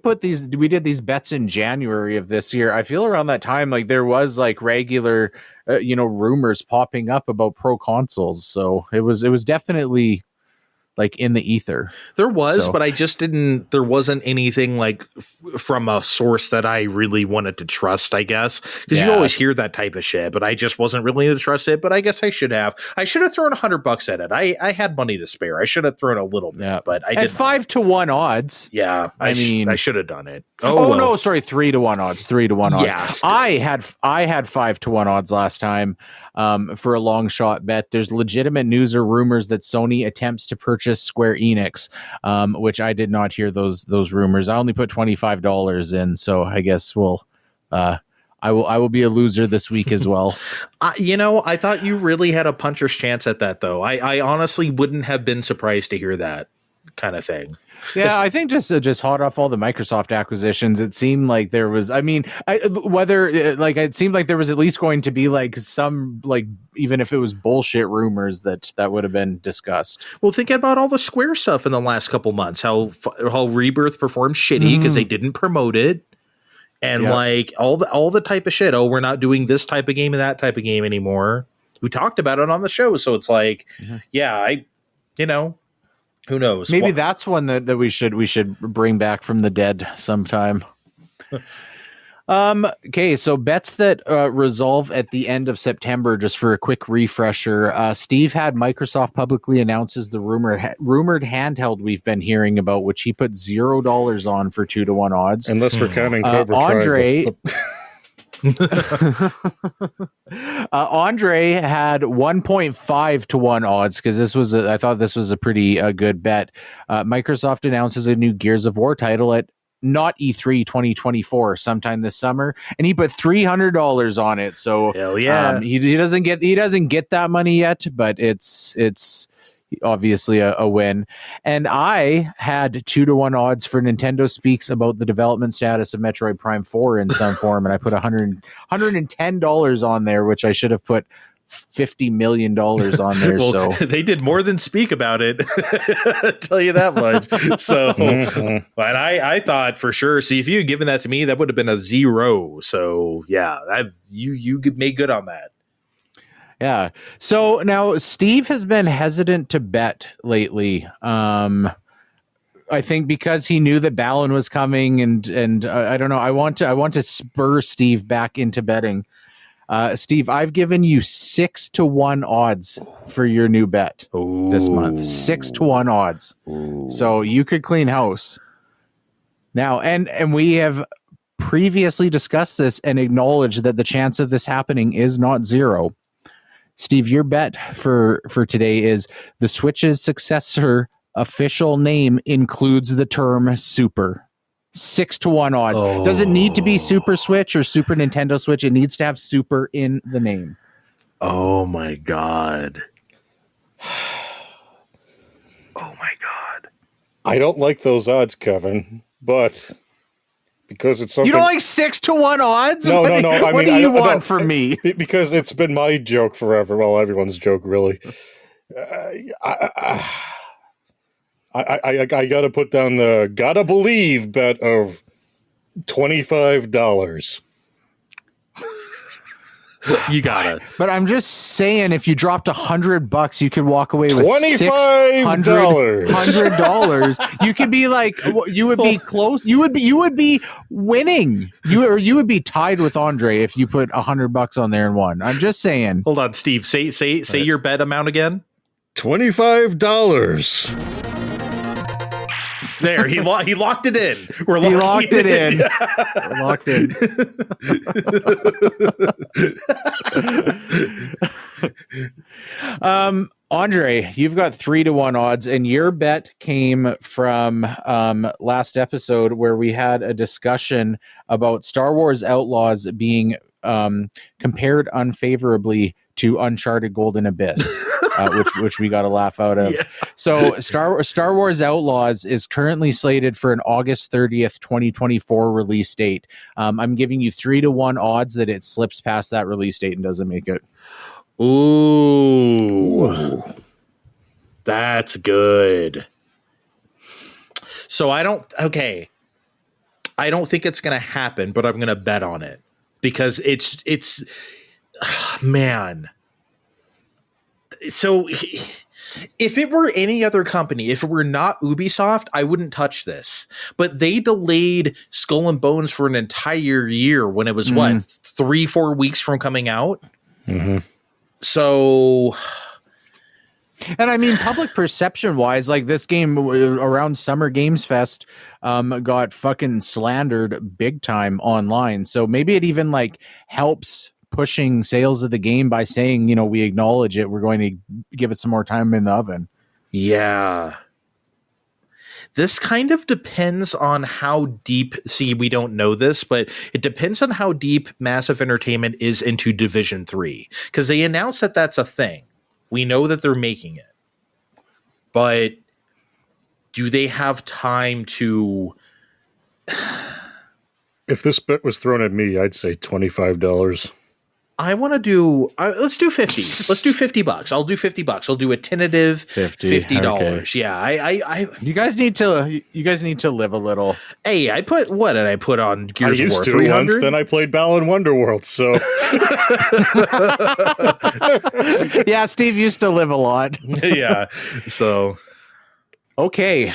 D: did these bets in January of this year. I feel around that time, there was regular, rumors popping up about pro consoles. So it was definitely like in the ether.
A: There was, but I just didn't. There wasn't anything like from a source that I really wanted to trust. I guess because you always hear that type of shit, but I just wasn't really to trust it. But I guess I should have. I should have thrown $100 at it. I had money to spare. I should have thrown a little bit, but I did
D: 5-1 odds.
A: Yeah, I mean, I should have done it.
D: No, sorry, 3-1 odds. 3-1 odds.
A: Yes.
D: I had 5-1 odds last time for a long shot bet. There's legitimate news or rumors that Sony attempts to purchase Square Enix, which I did not hear those rumors. I only put $25 in, so I guess I will be a loser this week as well.
A: I thought you really had a puncher's chance at that, though. I honestly wouldn't have been surprised to hear that kind of thing.
D: Yeah, I think just hot off all the Microsoft acquisitions, it seemed like there was. I mean, it seemed like there was at least going to be like some even if it was bullshit rumors that would have been discussed.
A: Well, think about all the Square stuff in the last couple months. How Rebirth performed shitty because they didn't promote it, and all the type of shit. Oh, we're not doing this type of game and that type of game anymore. We talked about it on the show, so it's like, who knows?
D: Maybe that's one that we should bring back from the dead sometime. Okay, so bets that resolve at the end of September, just for a quick refresher. Steve had Microsoft publicly announces the rumored handheld we've been hearing about, which he put $0 on for 2-1 odds.
C: Unless we're counting Cobra
D: Andre. Andre had 1.5-1 odds because I thought this was a pretty good bet. Microsoft announces a new Gears of War title at not E3 2024 sometime this summer, and he put $300 on it. So
A: hell yeah,
D: he doesn't get that money yet, but it's obviously a win. And I had 2-1 odds for Nintendo speaks about the development status of Metroid Prime 4 in some form, and I put $110 on there, which I should have put $50 million on there.
A: Well,
D: so
A: they did more than speak about it. I'll tell you that much. So, but I thought for sure. See, if you had given that to me, that would have been a 0. So yeah, you made good on that.
D: Yeah. So now Steve has been hesitant to bet lately. I think because he knew that Balan was coming, and I don't know. I want to spur Steve back into betting. Steve, I've given you 6-1 odds for your new bet this month. 6-1 odds. Ooh. So you could clean house now. And we have previously discussed this and acknowledged that the chance of this happening is not 0. Steve, your bet for today is the Switch's successor official name includes the term Super. 6-1 odds. Oh. Does it need to be Super Switch or Super Nintendo Switch? It needs to have Super in the name.
A: Oh my God. Oh my God.
C: I don't like those odds, Kevin, but because it's something...
D: You don't like 6-1 odds?
C: No.
D: What do you want from me?
C: Because it's been my joke forever. Well, everyone's joke, really. I gotta put down the gotta believe bet of $25.
A: You gotta.
D: But I'm just saying, if you dropped $100, you could walk away with
C: $100.
D: You could be like, you would be close. You would be winning. You would be tied with Andre if you put $100 on there and won. I'm just saying.
A: Hold on, Steve. Say your bet amount again.
C: $25.
A: There, he locked it in.
D: We're locked it in. We're locked in. Andre, you've got 3-1 odds, and your bet came from last episode where we had a discussion about Star Wars Outlaws being compared unfavorably to Uncharted Golden Abyss. Which we got a laugh out of. Yeah. So Star Wars Outlaws is currently slated for an August 30th, 2024 release date. I'm giving you 3-1 odds that it slips past that release date and doesn't make it.
A: Ooh. That's good. So I don't think it's going to happen, but I'm going to bet on it because it's man. So If it were any other company, if it were not Ubisoft, I wouldn't touch this. But they delayed Skull and Bones for an entire year when it was, 3-4 weeks from coming out?
C: Mm-hmm.
A: So...
D: And I mean, public perception wise, like this game around Summer Games Fest got fucking slandered big time online. So maybe it even like helps pushing sales of the game by saying, you know, we acknowledge it. We're going to give it some more time in the oven.
A: Yeah. This kind of depends on how deep, we don't know this, but it depends on how deep Massive Entertainment is into Division 3. Because they announced that that's a thing. We know that they're making it. But do they have time to...
C: If this bet was thrown at me, I'd say $25.
A: I want to do... let's do 50. Let's do $50. I'll do $50. I'll do a tentative $50. Okay. Yeah, I
D: You guys need to live a little.
A: Hey, what did I put on Gears
C: I
A: of War?
C: used to
A: 300?
C: once, then I played Balan Wonderworld, so...
D: Yeah, Steve used to live a lot.
A: Yeah, so...
D: Okay.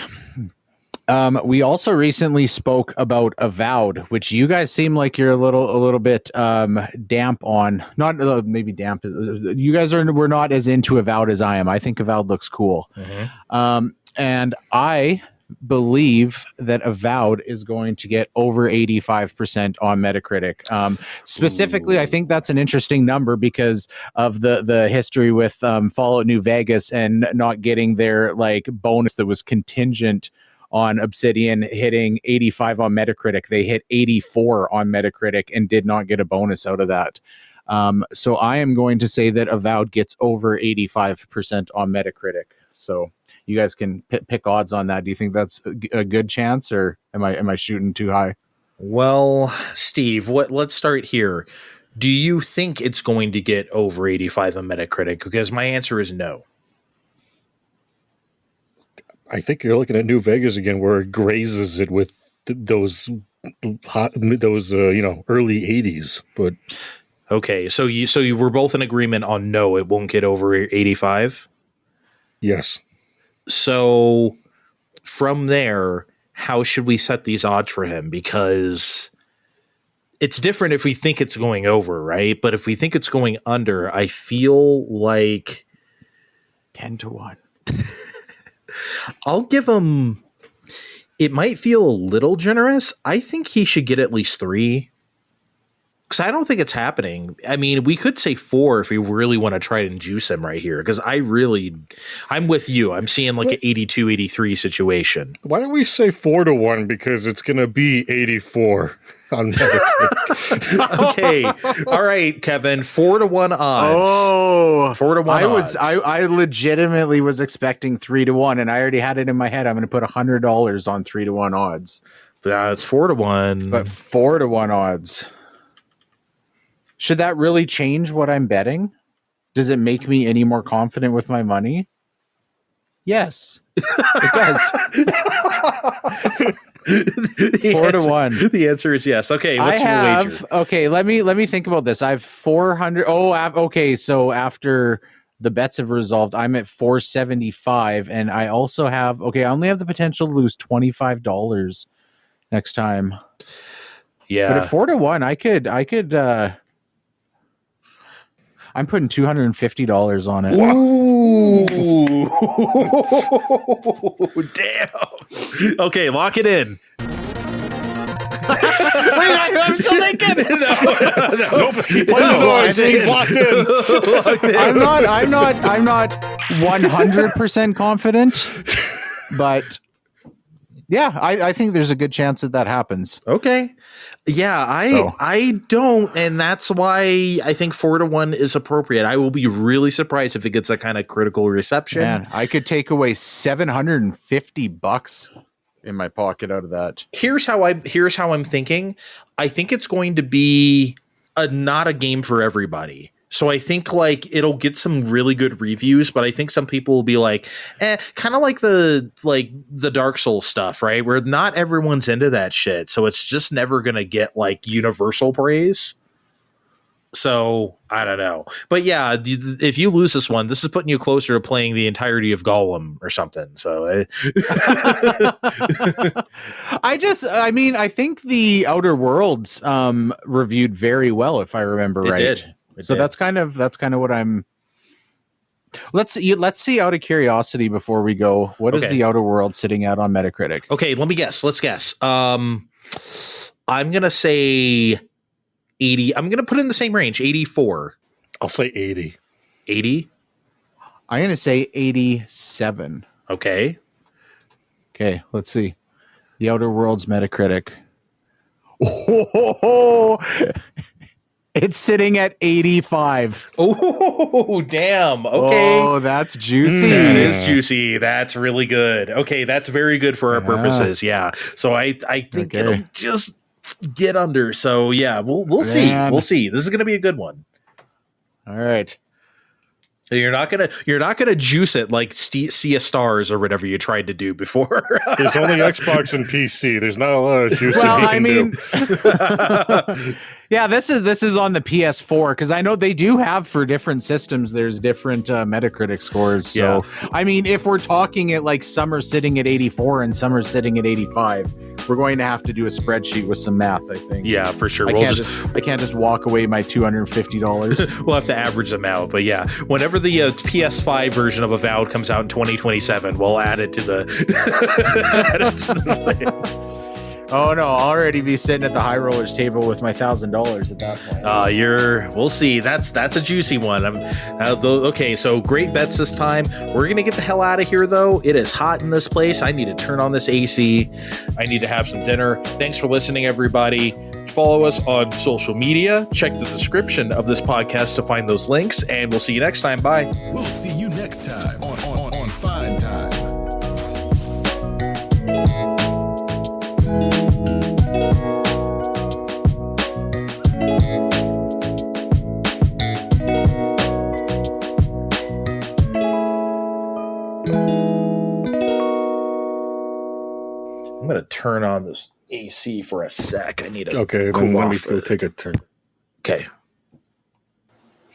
D: We also recently spoke about Avowed, which you guys seem like you're a little bit damp on. Not maybe damp. You guys were not as into Avowed as I am. I think Avowed looks cool. Mm-hmm. And I believe that Avowed is going to get over 85% on Metacritic. Specifically, I think that's an interesting number because of the history with Fallout New Vegas and not getting their like bonus that was contingent on Obsidian hitting 85 on Metacritic. They hit 84 on Metacritic and did not get a bonus out of that. So I am going to say that Avowed gets over 85% on Metacritic. So you guys can pick odds on that. Do you think that's a good chance, or am I shooting too high?
A: Well, Steve, let's start here. Do you think it's going to get over 85 on Metacritic? Because my answer is no.
C: I think you're looking at New Vegas again, where it grazes it with those early 80s. But
A: okay, so you were both in agreement on no, it won't get over 85.
C: Yes.
A: So from there, how should we set these odds for him? Because it's different if we think it's going over, right? But if we think it's going under, I feel like
D: 10-1.
A: I'll give him, it might feel a little generous. I think he should get at least 3. Because I don't think it's happening. I mean, we could say 4 if we really want to try and juice him right here. Because I'm with you. I'm seeing like an 82, 83 situation.
C: Why don't we say 4-1? Because it's going to be 84 on Metacritic.
A: Okay. All right, Kevin. 4-1 odds.
D: Oh,
A: 4-1 odds.
D: I legitimately was expecting 3-1, and I already had it in my head. I'm going to put $100 on 3-1 odds.
A: That's 4-1.
D: But 4-1 odds. Should that really change what I'm betting? Does it make me any more confident with my money? Yes, it does. 4-1.
A: The answer is yes. Okay, what's your wager?
D: Okay, let me think about this. I have 400. Okay. So after the bets have resolved, I'm at 475, and I also have. Okay, I only have the potential to lose $25 next time.
A: Yeah,
D: but at 4-1, I could. I'm putting $250 on it.
A: Ooh, damn. Okay, lock it in.
D: Wait, I'm still thinking.
C: No. He plays the he's locked in.
D: I'm not 100% confident, but yeah, I think there's a good chance that happens.
A: Okay. Yeah, I don't, and that's why I think 4-1 is appropriate. I will be really surprised if it gets that kind of critical reception.
D: Man, I could take away $750 in my pocket out of that.
A: Here's how I'm thinking. I think it's going to be not a game for everybody. So I think like it'll get some really good reviews, but I think some people will be like, kind of like the Dark Souls stuff, right? Where not everyone's into that shit. So it's just never going to get like universal praise. So I don't know, but yeah, if you lose this one, this is putting you closer to playing the entirety of Gollum or something. So
D: I think the Outer Worlds reviewed very well, if I remember right. So that's kind of what I'm. Let's see out of curiosity before we go. What is the Outer World sitting at on Metacritic?
A: Okay, let me guess. Let's guess. I'm gonna say 80. I'm gonna put it in the same range. 84.
C: I'll say 80.
A: 80.
D: I'm gonna say 87.
A: Okay.
D: Let's see. The Outer Worlds Metacritic. Oh, it's sitting at 85.
A: Oh, damn. Okay.
D: Oh, that's juicy.
A: That is juicy. That's really good. Okay, that's very good for our purposes. Yeah. So I think it'll just get under. So yeah, we'll see. We'll see. This is gonna be a good one.
D: All right.
A: You're not gonna juice it like Sea of Stars or whatever you tried to do before.
C: There's only Xbox and PC. There's not a lot of juicing. Do.
D: Yeah, this is on the PS4 because I know they do have for different systems. There's different Metacritic scores. So I mean, if we're talking it like some are sitting at 84 and some are sitting at 85, we're going to have to do a spreadsheet with some math. I think.
A: Yeah, for sure.
D: I can't just walk away my $250.
A: We'll have to average them out. But yeah, whenever the PS5 version of Avowed comes out in 2027, we'll add it to the.
D: Oh no! I'll already be sitting at the high rollers table with my $1,000 at that point.
A: We'll see. That's a juicy one. Okay, so great bets this time. We're gonna get the hell out of here though. It is hot in this place. I need to turn on this AC. I need to have some dinner. Thanks for listening, everybody. Follow us on social media. Check the description of this podcast to find those links, and we'll see you next time. Bye.
B: We'll see you next time on Fine Time.
A: I'm going to turn on this AC for a sec. I need to
C: Okay, then let me go take a turn.
A: Okay.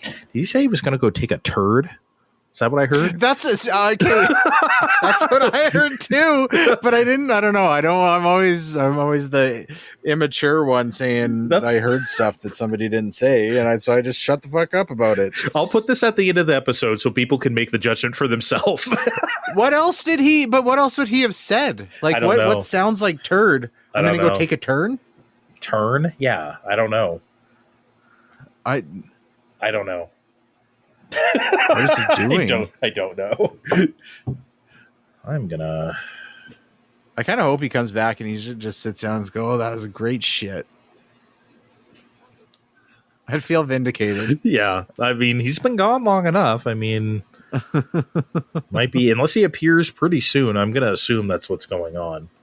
A: Did you say he was going to go take a turd? Is that what I heard?
D: That's okay. That's what I heard too. But I don't know. I'm always the immature one saying that I heard stuff that somebody didn't say, and so I just shut the fuck up about it.
A: I'll put this at the end of the episode so people can make the judgment for themselves.
D: What else would he have said? Like what sounds like turd? I'm gonna go take a turn?
A: Turn? Yeah. I don't know. I don't know.
D: What is he doing?
A: I don't know. I
D: kind of hope he comes back and he just sits down and goes, "Oh, that was a great shit." I'd feel vindicated.
A: Yeah. I mean, he's been gone long enough. I mean, might be, unless he appears pretty soon, I'm going to assume that's what's going on.